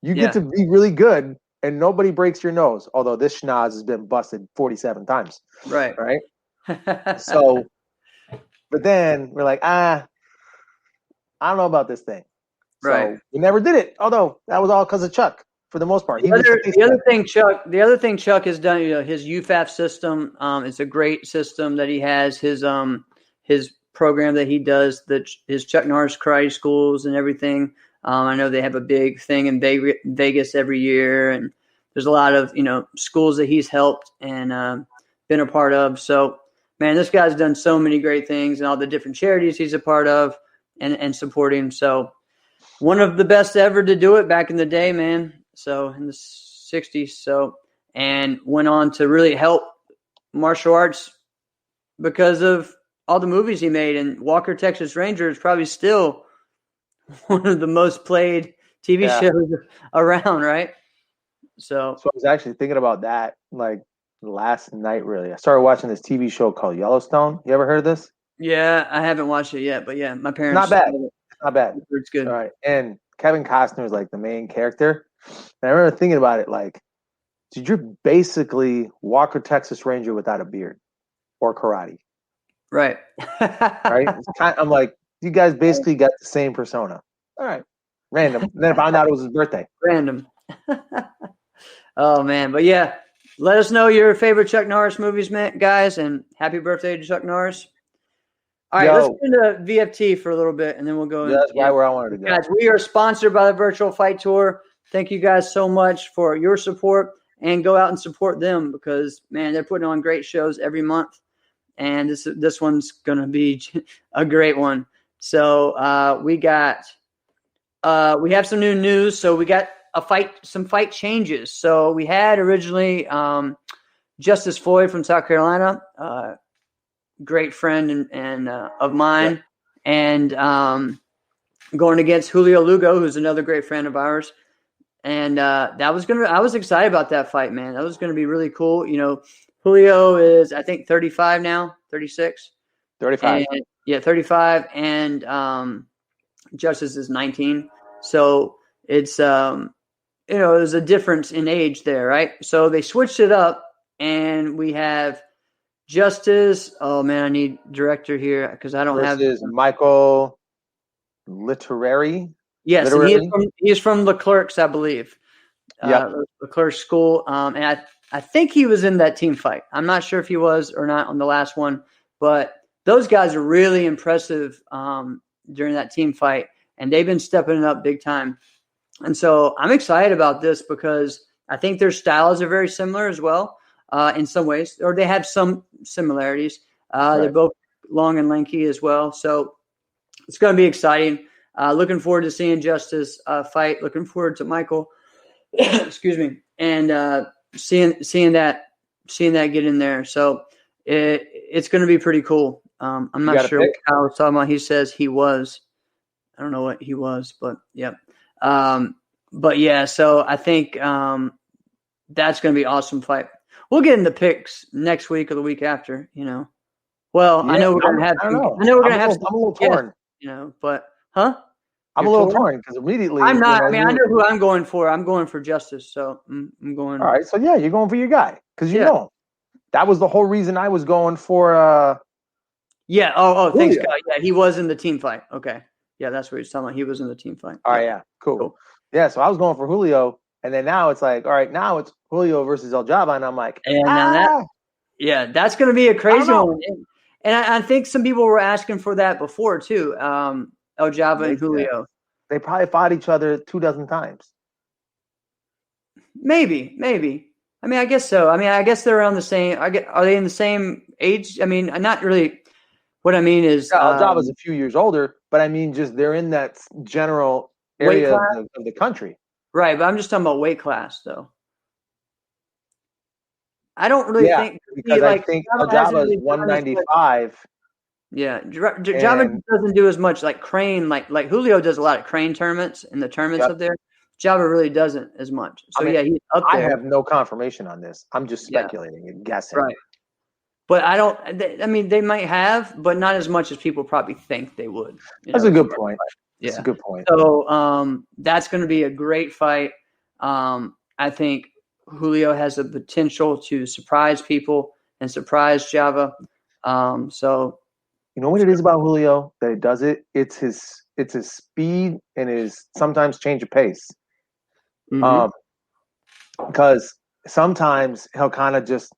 You get to be really good, and nobody breaks your nose. Although this schnoz has been busted 47 times. Right. So, but then we're like, I don't know about this thing. So we never did it. Although that was all because of Chuck. For the most part, the other thing Chuck has done, his UFAF system. It's a great system that he has. His program that he does, his Chuck Norris karate schools and everything. I know they have a big thing in Vegas every year, and there's a lot of schools that he's helped and been a part of. So, man, this guy's done so many great things and all the different charities he's a part of and supporting. So, one of the best ever to do it back in the day, man. So in the 60s, and went on to really help martial arts because of all the movies he made. And Walker, Texas Ranger is probably still one of the most played TV shows around, right? So I was actually thinking about that last night, really. I started watching this TV show called Yellowstone. You ever heard of this? Yeah, I haven't watched it yet, but yeah, my parents. Not bad. Not bad. It's good. All right. And Kevin Costner is the main character. And I remember thinking about it dude, you're basically Walker, Texas Ranger without a beard or karate. Right. Right? I'm like, you guys basically got the same persona. All right. Random. And then I found out it was his birthday. Random. Oh, man. But yeah, let us know your favorite Chuck Norris movies, man, guys, and happy birthday to Chuck Norris. All right, let's get into VFT for a little bit, and then we'll go. Yeah, that's right where I wanted to go. Guys, we are sponsored by the Virtual Fight Tour. Thank you guys so much for your support, and go out and support them because, man, they're putting on great shows every month, and this one's going to be a great one. So we got We have some new news. So we got some fight changes. So we had originally Justice Floyd from South Carolina, great friend and of mine, and going against Julio Lugo, who's another great friend of ours. And I was excited about that fight, man. That was going to be really cool. Julio is, I think, 35 now, 36. 35. And, 35. And Justice is 19. So it's, there's a difference in age there, right? So they switched it up, and we have Justice. Oh, man, I need director here because I don't have. Versus Michael Literary. Yes, and he is from Leclerc's, I believe. Yeah, Leclerc School. And I think he was in that team fight. I'm not sure if he was or not on the last one, but those guys are really impressive during that team fight, and they've been stepping it up big time. And so I'm excited about this because I think their styles are very similar as well in some ways, or they have some similarities. Right. They're both long and lanky as well. So it's going to be exciting. Looking forward to seeing Justice fight. Looking forward to Michael, excuse me, and seeing that get in there. So it's going to be pretty cool. I'm not sure what Kyle was talking about. He says he was. I don't know what he was, but yeah. But yeah, so I think that's going to be an awesome fight. We'll get into picks next week or the week after. Well, yeah, I know we're going to have. I know we're going to have. I'm a little torn. But huh? I'm a little torn because immediately I'm not. I know who I'm going for. I'm going for Justice, so I'm going. All right, so yeah, you're going for your guy because you know that was the whole reason I was going for. Yeah. Oh, thanks, God. Yeah, he was in the team fight. Okay. Yeah, that's what he's talking about. He was in the team fight. All right. Yeah. Cool. Yeah. So I was going for Julio, and then now it's like, all right, now it's Julio versus El Jabba, and I'm like, that's going to be a crazy one. And I think some people were asking for that before too. El Jabba and Julio. They probably fought each other 24 times. Maybe. I mean, I guess so. I mean, I guess they're around the same. Are they in the same age? I mean, not really. What I mean is, El Jabba's a few years older, but I mean, just they're in that general area of the country. Right, but I'm just talking about weight class, though. I don't really think because I think El Jabba is 195. Yeah, Jabba doesn't do as much like crane, like Julio does a lot of crane tournaments in the tournaments up there. Jabba really doesn't as much. So he's up there. I have no confirmation on this. I'm just speculating and guessing. Right. But I don't. I mean, they might have, but not as much as people probably think they would. That's a good point. Yeah, that's a good point. So that's going to be a great fight. I think Julio has the potential to surprise people and surprise Jabba. So. You know what it is about Julio that it does it? It's his speed and his sometimes change of pace. Mm-hmm. Because sometimes he'll kind of just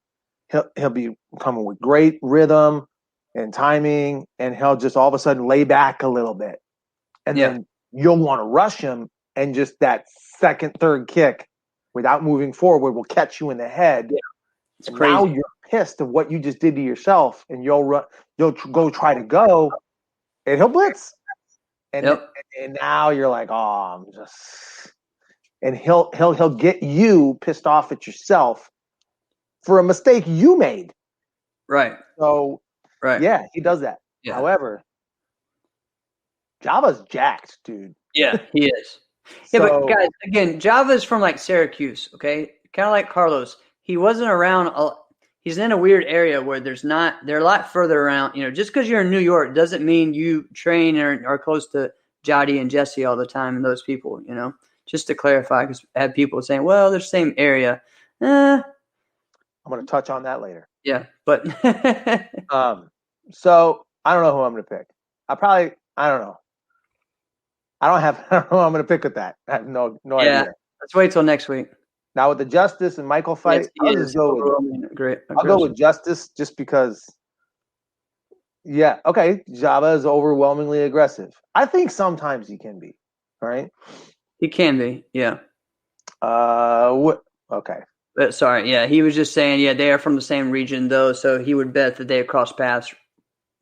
he'll be coming with great rhythm and timing, and he'll just all of a sudden lay back a little bit, and then you'll want to rush him, and just that second, third kick without moving forward will catch you in the head. Yeah. It's crazy. Now you're pissed of what you just did to yourself, and you'll go try to go, and he'll blitz, and now you're like, oh, I'm just, and he'll get you pissed off at yourself for a mistake you made. Right. So, yeah, he does that. Yeah. However, Jabba's jacked, dude. Yeah, he is. Yeah, but guys, again, Jabba's from like Syracuse, okay? Kind of like Carlos. He wasn't around. He's in a weird area where they're a lot further around. Just because you're in New York doesn't mean you train or are close to Jody and Jesse all the time and those people, just to clarify, because I have people saying, well, they're the same area. I'm going to touch on that later. Yeah, but so I don't know who I'm going to pick. I don't know. I don't know who I'm going to pick with that. I have no idea. Let's wait till next week. Now with the Justice and Michael fight, I'll go with Justice just because. Yeah, okay. Jabba is overwhelmingly aggressive. I think sometimes he can be, right? He can be, yeah. Okay. But sorry, yeah. He was just saying, they are from the same region though, so he would bet that they have crossed paths,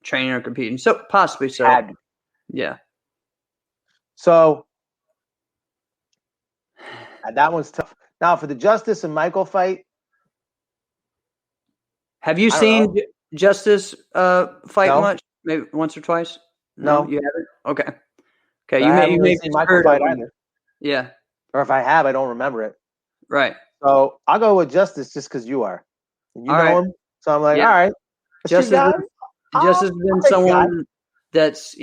training or competing. So possibly so. Yeah. So That one's tough. Now for the Justice and Michael fight. Have you seen Justice fight much? Maybe once or twice? No. You haven't? Okay. Okay. I haven't really seen Michael fight either. Yeah. Or if I have, I don't remember it. Right. So I'll go with Justice just because you are. You know him. So I'm like, all right. Justice has been someone that's,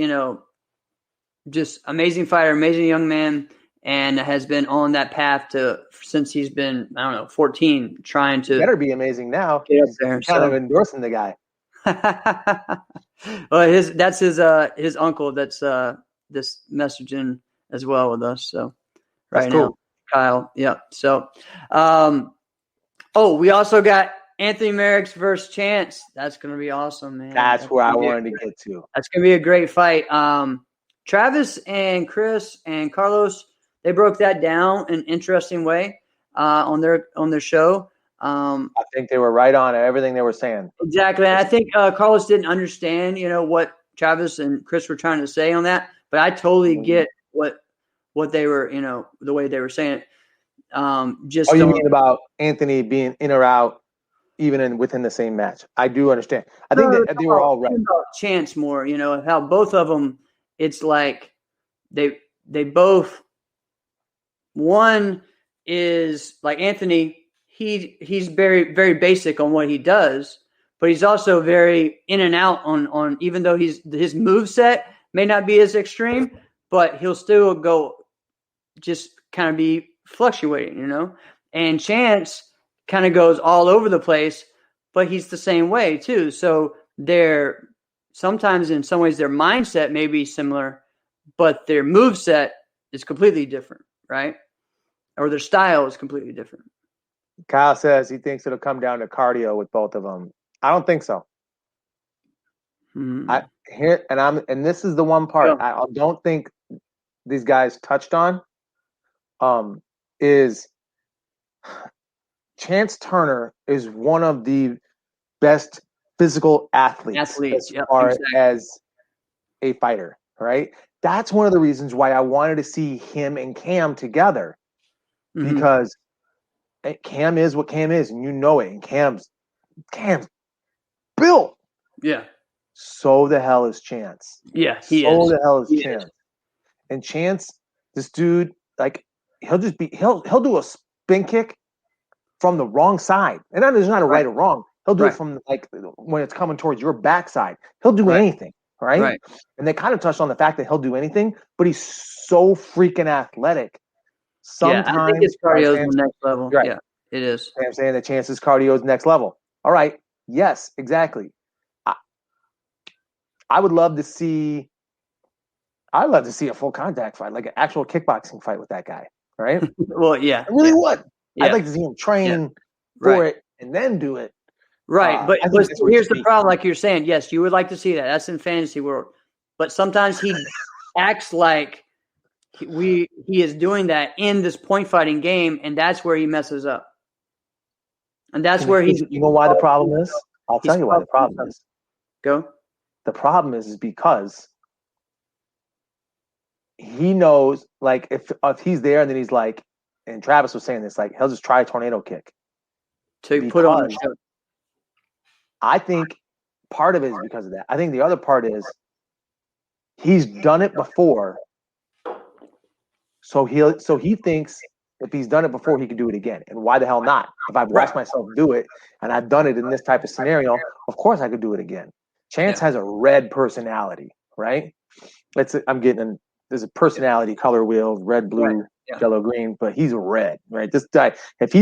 just amazing fighter, amazing young man, and has been on that path since he's been, 14, trying to. Better be amazing now. Get up there. Kind of endorsing the guy. Well, that's his uncle that's this messaging as well with us. So right now, Kyle. Yeah. So, we also got Anthony Merrick's versus Chance. That's going to be awesome, man. That's where I wanted to get to. That's going to be a great fight. Travis and Chris and Carlos, they broke that down in an interesting way on their show. I think they were right on everything they were saying. Exactly. And I think Carlos didn't understand, what Travis and Chris were trying to say on that, but I totally get what they were, the way they were saying it. You mean about Anthony being in or out, even within the same match? I do understand. I think that they were all right. Chance more, how both of them. It's like they both. One is like Anthony. He's very, very basic on what he does, but he's also very in and out on even though his moveset may not be as extreme, but he'll still go just kind of be fluctuating, And Chance kind of goes all over the place, but he's the same way too. So they're sometimes in some ways their mindset may be similar, but their moveset is completely different, right? Or their style is completely different. Kyle says he thinks it'll come down to cardio with both of them. I don't think so. And this is the one part I don't think these guys touched on. Is Chance Turner is one of the best physical athletes as far as a fighter, right? That's one of the reasons why I wanted to see him and Cam together, because Cam is what Cam is, and you know it. And Cam's built. Yeah. So the hell is Chance. Yeah, so the hell is Chance. And Chance, this dude, like, he'll do a spin kick from the wrong side. And there's not a right or wrong. He'll do it from, like, when it's coming towards your backside. He'll do anything, right? And they kind of touched on the fact that he'll do anything, but he's so freaking athletic. Sometimes I think his cardio is the next level. Right. Yeah, it is. I'm saying that Chance's cardio is next level. All right. Yes, exactly. I would love to see a full contact fight, like an actual kickboxing fight with that guy, right? Well, yeah. I really would. Yeah. I'd like to see him train for it and then do it. Right. But here's the problem, like you're saying. Yes, you would like to see that. That's in fantasy world. But sometimes he acts like he is doing that in this point fighting game, and that's where he messes up. And that's where he's. You know why the problem is? I'll tell you why the problem is. Go. The problem is because he knows, like, if he's there and then he's like, and Travis was saying this, like, he'll just try a tornado kick to put on the show. I think part of it is because of that. I think the other part is he's done it before. So he thinks if he's done it before, he can do it again. And why the hell not? If I've watched myself do it and I've done it in this type of scenario, of course I could do it again. Chance has a red personality, right? There's a personality color wheel, red, blue, yellow, green, but he's red, right? This guy, if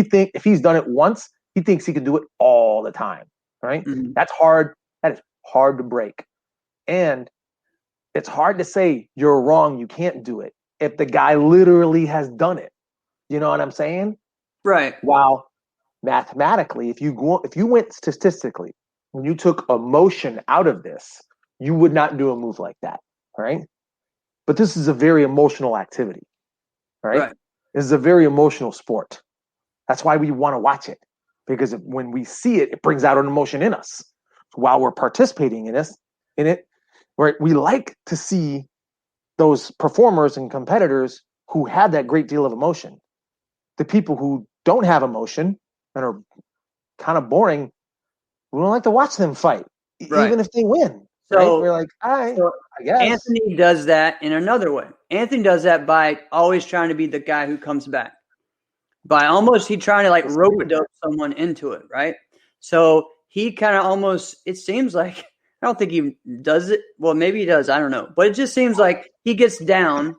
he's done it once, he thinks he can do it all the time, right? That's hard. That is hard to break. And it's hard to say you're wrong, you can't do it, if the guy literally has done it. You know what I'm saying? Right. While mathematically, if you went statistically, when you took emotion out of this, you would not do a move like that, right? But this is a very emotional activity, right? This is a very emotional sport. That's why we want to watch it, because when we see it, it brings out an emotion in us. While we're participating in it, right? We like to see those performers and competitors who have that great deal of emotion. the people who don't have emotion and are kind of boring, we don't like to watch them fight, even if they win. So, right? We're like, all right, I guess. Anthony does that in another way. Anthony does that by always trying to be the guy who comes back. By almost he trying to like rope-a-dope someone into it, right? So he kind of almost, it seems like, I don't think he does it. Well, maybe he does. I don't know. But it just seems like he gets down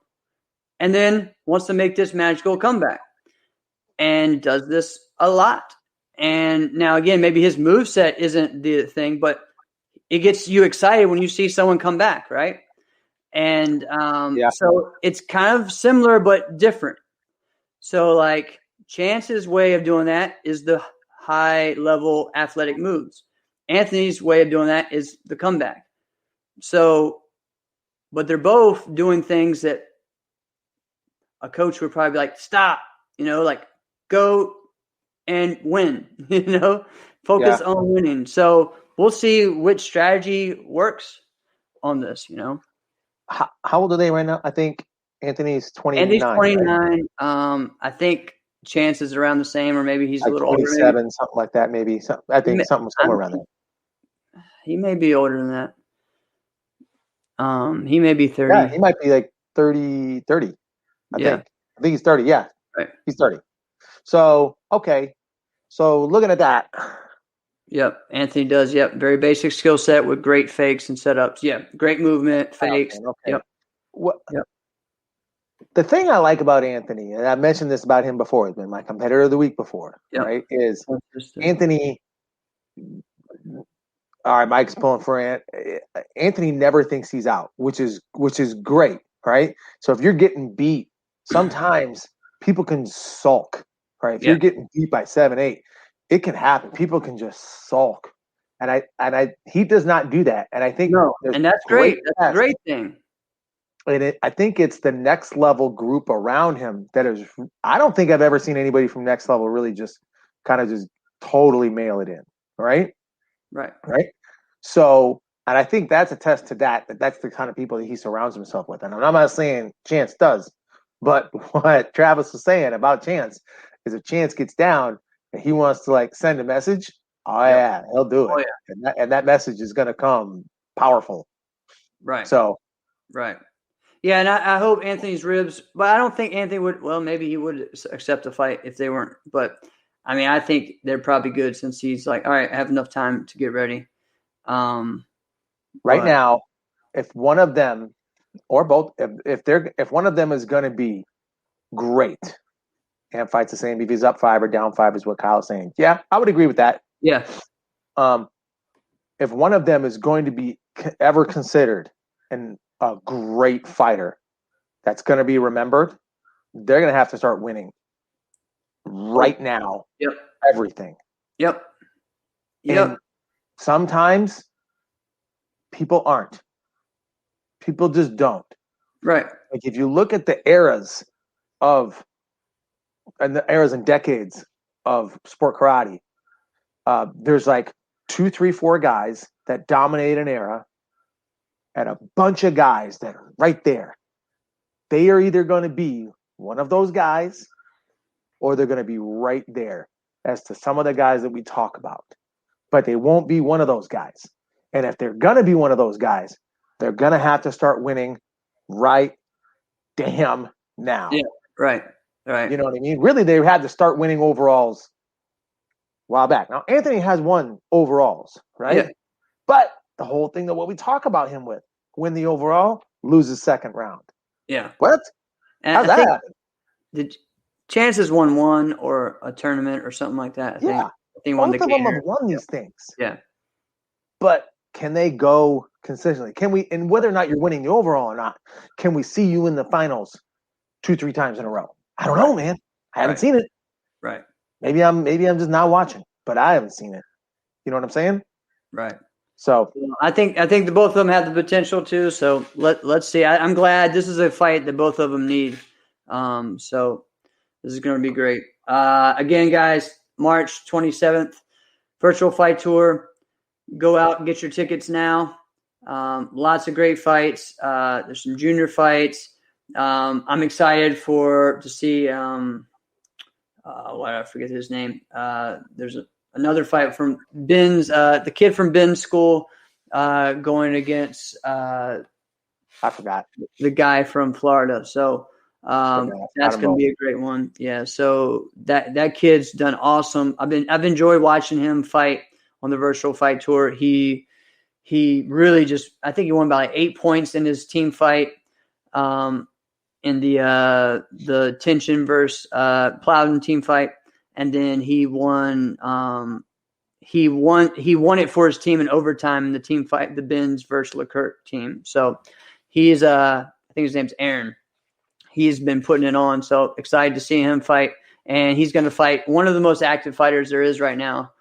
and then wants to make this magical comeback and does this a lot. And now, again, maybe his moveset isn't the thing, but it gets you excited when you see someone come back, right? And so it's kind of similar but different. So, like, Chance's way of doing that is the high-level athletic moves. Anthony's way of doing that is the comeback. So, but they're both doing things that a coach would probably be like, stop, like go and win, focus on winning. So we'll see which strategy works on this, How old are they right now? I think Anthony's 29. Andy's 29. Right? I think Chance is around the same, or maybe he's like a little 27, older. Something like that, maybe. I think somewhere around there. He may be older than that. He may be 30. Yeah, he might be like 30. I think he's 30. Yeah, right. He's 30. So, okay. So looking at that. Yep, Anthony does. Yep, very basic skill set with great fakes and setups. Yep, great movement, fakes. Okay. Yep. The thing I like about Anthony, and I mentioned this about him before, it's been my competitor of the week before, right? Is Anthony. All right, Mike's pulling for Anthony. Never thinks he's out, which is great, right? So if you're getting beat, sometimes people can sulk, right? If you're getting beat by 7-8, it can happen. People can just sulk, and he does not do that. And I think and that's great. That's a great thing. And I think it's the next level group around him that is. I don't think I've ever seen anybody from next level really just kind of just totally mail it in, right? Right. So, and I think that's a test to that's the kind of people that he surrounds himself with. And I'm not saying Chance does, but what Travis was saying about Chance is if Chance gets down and he wants to like send a message, he'll do it. Oh, yeah. And that message is going to come powerful. Right. So. Right. Yeah, and I hope Anthony's ribs, but I don't think Anthony would. Well, maybe he would accept a fight if they weren't. But I mean, I think they're probably good since he's like, all right, I have enough time to get ready. Right now, if one of them or both, if one of them is going to be great and fights the same, if he's up 5 or down 5 is what Kyle's saying. Yeah, I would agree with that. Yeah. If one of them is going to be ever considered a great fighter that's going to be remembered, they're going to have to start winning right now. Yep. Everything. Yep. And sometimes people aren't. People just don't. Right. Like if you look at the eras and decades of sport karate, there's like 2, 3, 4 guys that dominate an era and a bunch of guys that are right there. They are either going to be one of those guys or they're going to be right there as to some of the guys that we talk about. But they won't be one of those guys. And if they're going to be one of those guys, they're going to have to start winning right damn now. Yeah, right. You know what I mean? Really, they had to start winning overalls a while back. Now, Anthony has won overalls, right? Yeah. But the whole thing that what we talk about him with, win the overall, loses second round. Yeah. What? How's that happen? Did Chances won one or a tournament or something like that? I think both of them have won these things. Yeah. But can they go consistently? Can we, and whether or not you're winning the overall or not, can we see you in the finals 2, 3 times in a row? I don't know, man. I haven't seen it. Right. Maybe I'm just not watching, but I haven't seen it. You know what I'm saying? Right. So I think the both of them have the potential to. So let's see. I'm glad this is a fight that both of them need. So this is going to be great. Again, guys, March 27th, virtual fight tour. Go out and get your tickets now. Lots of great fights. There's some junior fights. I'm excited to see I forget his name. There's another fight from Ben's, the kid from Ben's school, going against I forgot the guy from Florida. So that's going to be a great one. Yeah. So that kid's done awesome. I've enjoyed watching him fight on the Virtual Fight Tour. He really I think he won by like 8 points in his team fight. In the Tension versus Plowden team fight, and then he won. He won it for his team in overtime in the team fight, the Benz versus Leclerc team. So he's I think his name's Aaron. He's been putting it on. So excited to see him fight, and he's going to fight one of the most active fighters there is right now,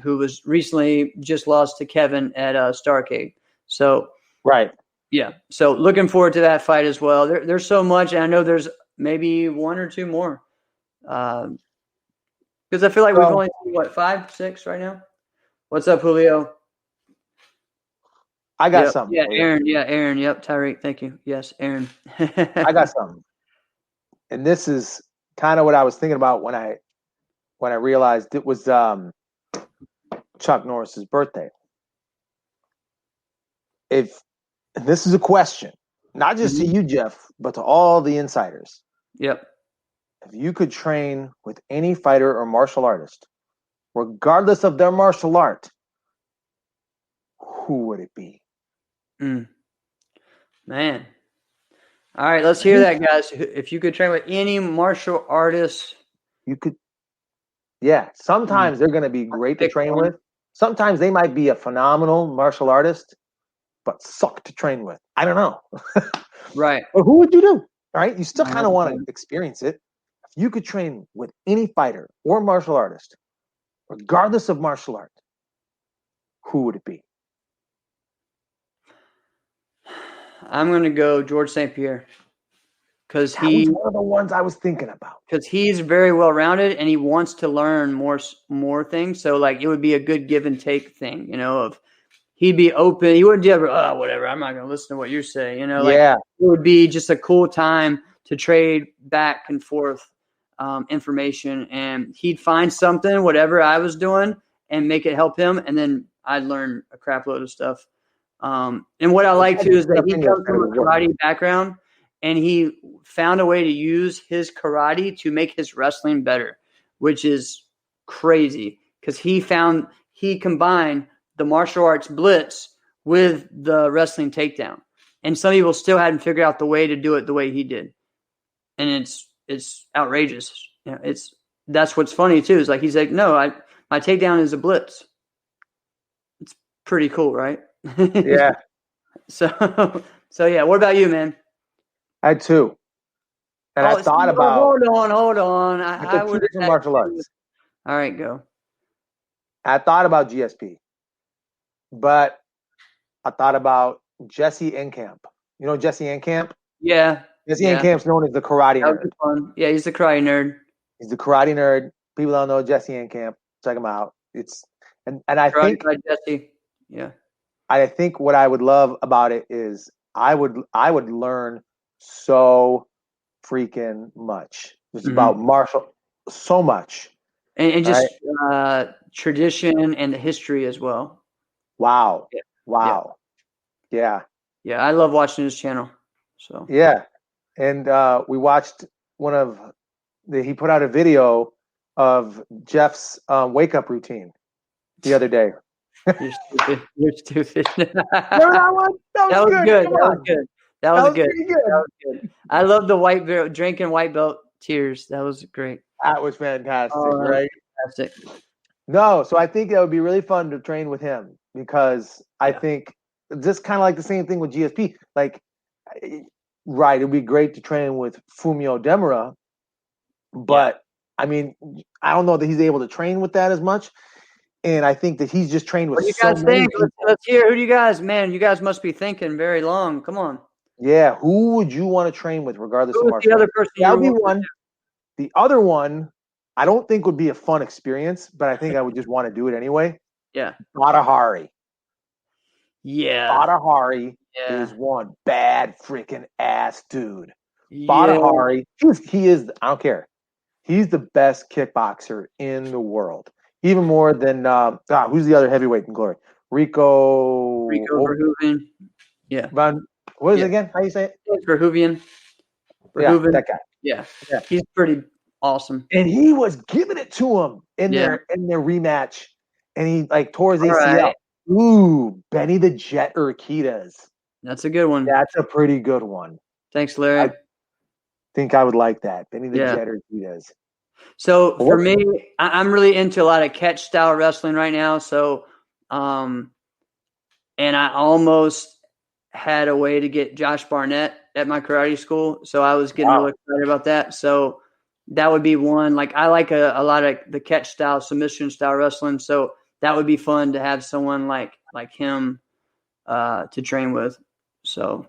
who was recently just lost to Kevin at Starrcade. So right. Yeah. So looking forward to that fight as well. There's so much. And I know there's maybe one or two more. Because I feel like we've only seen, 5, 6 right now? What's up, Julio? I got something. Yeah, Aaron. Yeah, Aaron. Yep, Tyreek. Thank you. Yes, Aaron. I got something. And this is kind of what I was thinking about when I realized it was Chuck Norris's birthday. And this is a question, not just to you, Jeff, but to all the insiders. Yep. If you could train with any fighter or martial artist, regardless of their martial art, who would it be? Man. All right, let's hear that, guys. If you could train with any martial artist. You could. Yeah, sometimes they're going to be great to train with. Sometimes they might be a phenomenal martial artist, but suck to train with. I don't know. Right. Or who would you do? Right? You still kind of want to experience it. If you could train with any fighter or martial artist, regardless of martial art, who would it be? I'm going to go George St. Pierre. Because he's one of the ones I was thinking about. Because he's very well-rounded and he wants to learn more things. So, like, it would be a good give and take thing, of he'd be open. He wouldn't ever, whatever, I'm not going to listen to what you say. It would be just a cool time to trade back and forth information. And he'd find something, whatever I was doing, and make it help him. And then I'd learn a crap load of stuff. And what I like, too, is that he comes from a karate background. And he found a way to use his karate to make his wrestling better, which is crazy because he combined the martial arts blitz with the wrestling takedown. And some people still hadn't figured out the way to do it the way he did. And it's outrageous. That's what's funny too. Is like, he's like, no, my takedown is a blitz. It's pretty cool, right? Yeah. So yeah. What about you, man? I had two. And I thought about. Hold on. I would have martial arts. All right, go. I thought about GSP, but I thought about Jesse Enkamp. You know Jesse Enkamp? Yeah. Jesse Enkamp's known as the karate nerd. Fun. Yeah, he's the karate nerd. He's the karate nerd. People don't know Jesse Enkamp. Check him out. And I think by Jesse. Yeah. I think what I would love about it is I would learn so freaking much. It's about so much. And just tradition and the history as well. Wow. Yeah. Wow. Yeah. Yeah, I love watching his channel. So yeah. And we watched he put out a video of Jeff's wake up routine the other day. You're stupid. Remember that one? That was good. That was good. I love the white belt, drinking white belt tears. That was great. That was fantastic, right? Fantastic. No, so I think that would be really fun to train with him because I think just kind of like the same thing with GSP. Like, right, it'd be great to train with Fumio Demura, but I mean, I don't know that he's able to train with that as much. And I think that he's just trained with. What do you guys think? Let's hear. Who do you guys? Man, you guys must be thinking very long. Come on. Yeah, who would you want to train with, regardless of martial arts? The other person. That would be one. The other one, I don't think would be a fun experience, but I think I would just want to do it anyway. Yeah. Badahari. Yeah. Badahari is one bad freaking ass dude. Badahari, he is. I don't care. He's the best kickboxer in the world, even more than who's the other heavyweight in Glory? Rico Verhoeven. Yeah. What is it again? How do you say it? Verhoeven. Yeah, that guy. Yeah. He's pretty awesome. And he was giving it to him in their rematch, and he like tore his ACL. Right. Ooh, Benny the Jet Urquidez. That's a good one. That's a pretty good one. Thanks, Larry. I think I would like that. Benny the Jet Urquidez. So for me, I'm really into a lot of catch style wrestling right now. So, and I almost had a way to get Josh Barnett at my karate school. So I was getting really excited about that. So that would be one. Like I like a lot of the catch style, submission style wrestling. So that would be fun to have someone like him to train with. So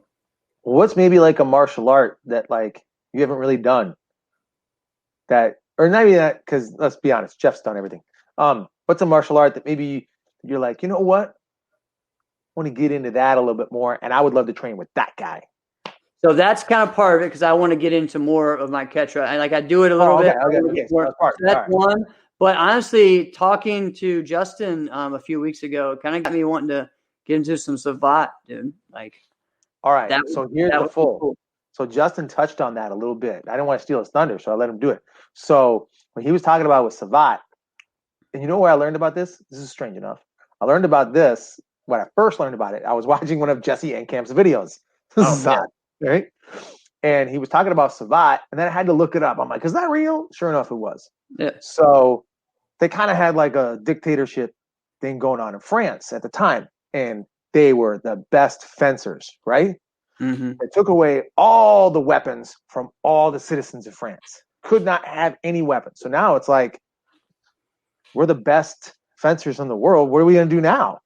what's maybe like a martial art that like you haven't really done that, or not even that, because let's be honest, Jeff's done everything. What's a martial art that maybe you're like, you know what? I want to get into that a little bit more, and I would love to train with that guy. So that's kind of part of it because I want to get into more of my catch. I do it a little bit. Okay. So that's one. But honestly, talking to Justin a few weeks ago kind of got me wanting to get into some savate, dude. Like, all right. So here's the full. Cool. So Justin touched on that a little bit. I didn't want to steal his thunder, so I let him do it. So when he was talking about with savate, and you know where I learned about this? This is strange enough. I learned about this when I first learned about it. I was watching one of Jesse Encamp's videos. Right? And he was talking about savate, and then I had to look it up. I'm like, is that real? Sure enough, it was. Yeah. So they kind of had like a dictatorship thing going on in France at the time, and they were the best fencers, right? Mm-hmm. They took away all the weapons from all the citizens of France. Could not have any weapons. So now it's like, we're the best fencers in the world. What are we going to do now?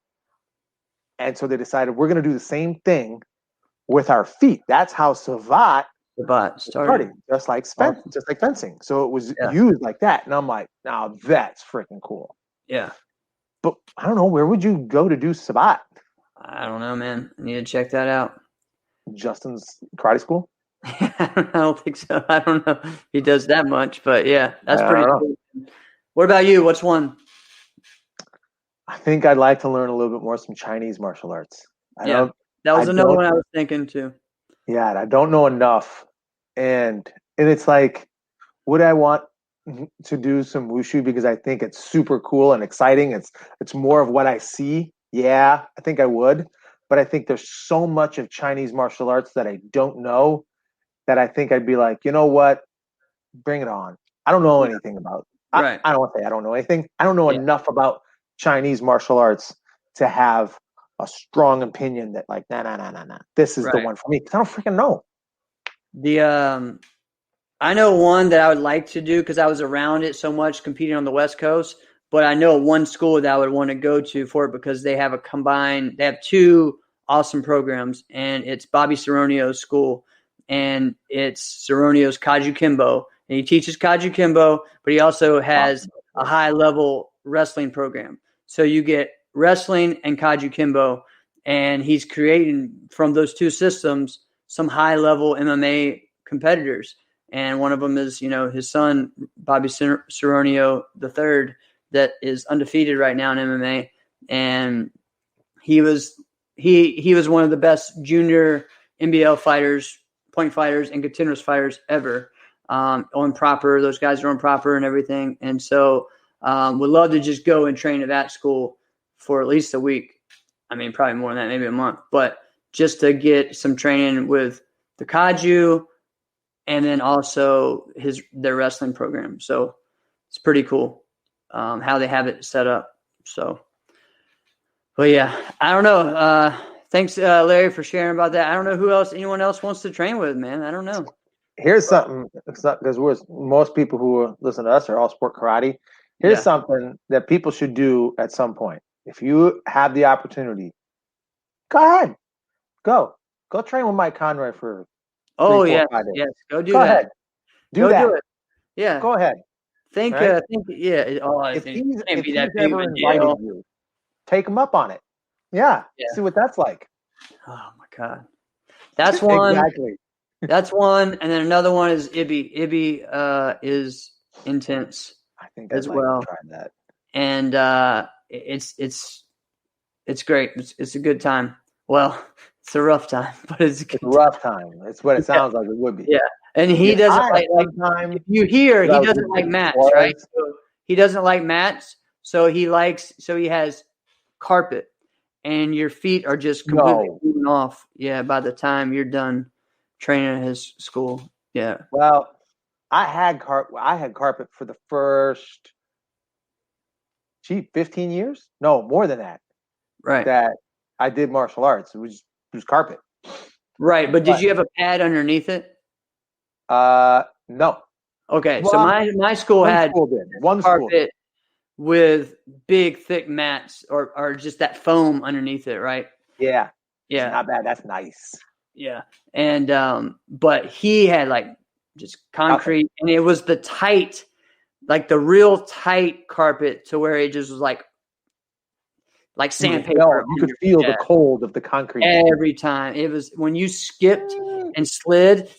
And so they decided we're going to do the same thing with our feet. That's how savate started, just like fencing. So it was used like that. And I'm like, now that's freaking cool. Yeah. But I don't know, where would you go to do savate? I don't know, man. I need to check that out. Justin's karate school? I don't think so. I don't know if he does that much, but yeah, that's pretty cool. What about you? What's one? I think I'd like to learn a little bit more some Chinese martial arts. That was another one I was thinking too. Yeah, I don't know enough. And it's like, would I want to do some wushu because I think it's super cool and exciting? It's more of what I see. Yeah, I think I would. But I think there's so much of Chinese martial arts that I don't know that I think I'd be like, you know what? Bring it on. I don't know anything about it. Right. I don't want to say I don't know anything. I don't know enough about Chinese martial arts to have a strong opinion that like, nah. This is the one for me. Because I don't freaking know. I know one that I would like to do because I was around it so much competing on the West Coast. But I know one school that I would want to go to for it because they have they have two awesome programs, and it's Bobby Ceronio's school, and it's Ceronio's Kaju Kimbo. And he teaches Kaju Kimbo, but he also has a high-level wrestling program. So you get wrestling and Kaju Kimbo, and he's creating from those two systems some high-level MMA competitors. And one of them is, his son, Bobby Ceronio III, that is undefeated right now in MMA. And he was one of the best junior NBL fighters, point fighters, and continuous fighters ever. On proper, those guys are on proper and everything. And so would love to just go and train at that school for at least a week. I mean, probably more than that, maybe a month. But just to get some training with the Kaju and then also their wrestling program. So it's pretty cool how they have it set up. So, but yeah, I don't know. Thanks, Larry, for sharing about that. I don't know anyone else wants to train with, man. I don't know. Here's something. It's not because most people who listen to us are all sport karate. Here's something that people should do at some point. If you have the opportunity, go ahead. Go train with Mike Conroy for 3, 4, 5 days. Yes. Go do that. Go ahead. Do it. Yeah. Go ahead. If he's ever invited you, take him up on it. Yeah. See what that's like. Oh my God. That's one. Exactly. That's one. And then another one is Ibby. Ibby is intense. I think as I'd well. like to try that. And it's great. It's a good time. Well, it's a rough time, but it's a good rough time. It's what it sounds like it would be. Yeah, and he doesn't like time. If you hear, he doesn't like mats, right? So he doesn't like mats, so he has carpet, and your feet are just completely moving off. Yeah, by the time you're done training at his school. Yeah. Well, I had carpet for the first 15 years? No, more than that. Right. That I did martial arts. It was carpet. Right, but did you have a pad underneath it? No. Okay, well, so my school had one carpet with big thick mats or just that foam underneath it, right? Yeah. Yeah. It's not bad. That's nice. Yeah. And but he had like just concrete and it was the tight, like the real tight carpet to where it just was like sandpaper. You could feel the cold of the concrete every time. It was when you skipped and slid,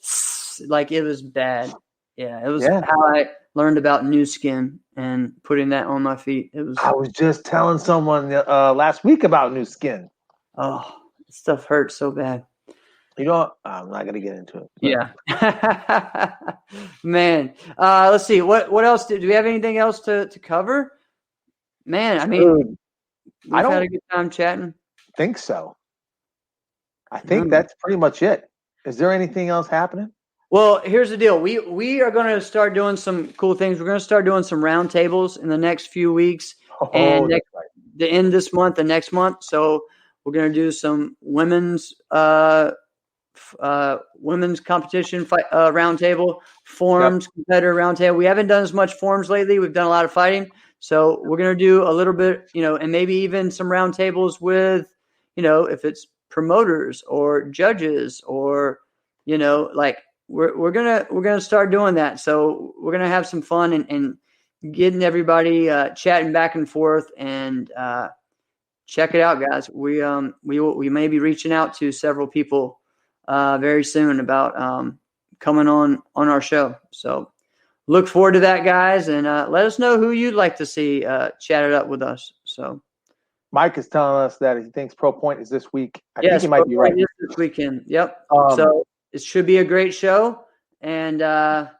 like it was bad. Yeah, it was how I learned about new skin and putting that on my feet. It was. I was just telling someone last week about new skin. Oh, stuff hurts so bad. You know, I'm not gonna get into it. Yeah, man. Let's see. What else do we have? Anything else to cover? Man, I mean, we've had a good time chatting. Think so. I think that's pretty much it. Is there anything else happening? Well, here's the deal. We are going to start doing some cool things. We're going to start doing some roundtables in the next few weeks, and the end of this month and next month. So we're going to do some women's competition roundtable, forms competitor roundtable. We haven't done as much forms lately. We've done a lot of fighting. So we're going to do a little bit, and maybe even some roundtables with, if it's promoters or judges or, like. We're gonna start doing that. So we're gonna have some fun and getting everybody chatting back and forth and check it out, guys. We may be reaching out to several people very soon about coming on our show. So look forward to that, guys, and let us know who you'd like to see chat it up with us. So Mike is telling us that he thinks Pro Point is this week. I think he might be right. This weekend. Yep. So it should be a great show, and they got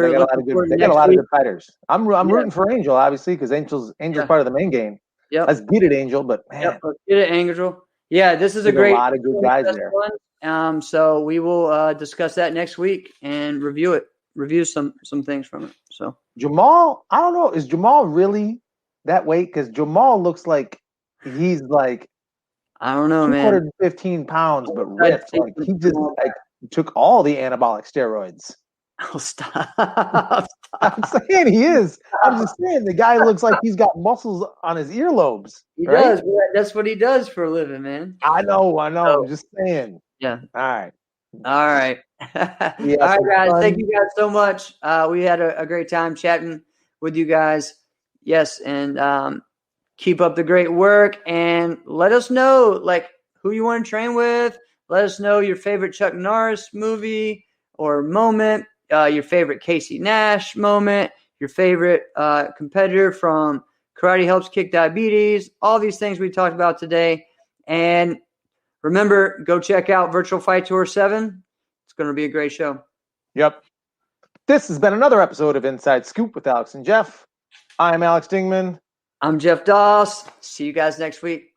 a lot of good fighters. I'm rooting for Angel, obviously, because Angel's part of the main game. Yeah, let's get it, Angel. But man, let's get it, Angel. Yeah, this is a lot of good guys there. So we will discuss that next week and review some things from it. So Jamal, I don't know, is Jamal really that weight? Because Jamal looks like he's like. I don't know, 215 man. pounds, but ripped. Like he just took all the anabolic steroids. Oh, stop. I'm saying he is. I'm just saying the guy looks like he's got muscles on his earlobes. He does. That's what he does for a living, man. I know. I'm just saying. Yeah. All right. All right, guys. Thank you guys so much. We had a great time chatting with you guys. Yes, and keep up the great work and let us know who you want to train with. Let us know your favorite Chuck Norris movie or moment, your favorite Casey Nash moment, your favorite competitor from Karate Helps Kick Diabetes, all these things we talked about today. And remember, go check out Virtual Fight Tour 7. It's going to be a great show. Yep. This has been another episode of Inside Scoop with Alex and Jeff. I'm Alex Dingman. I'm Jeff Doss. See you guys next week.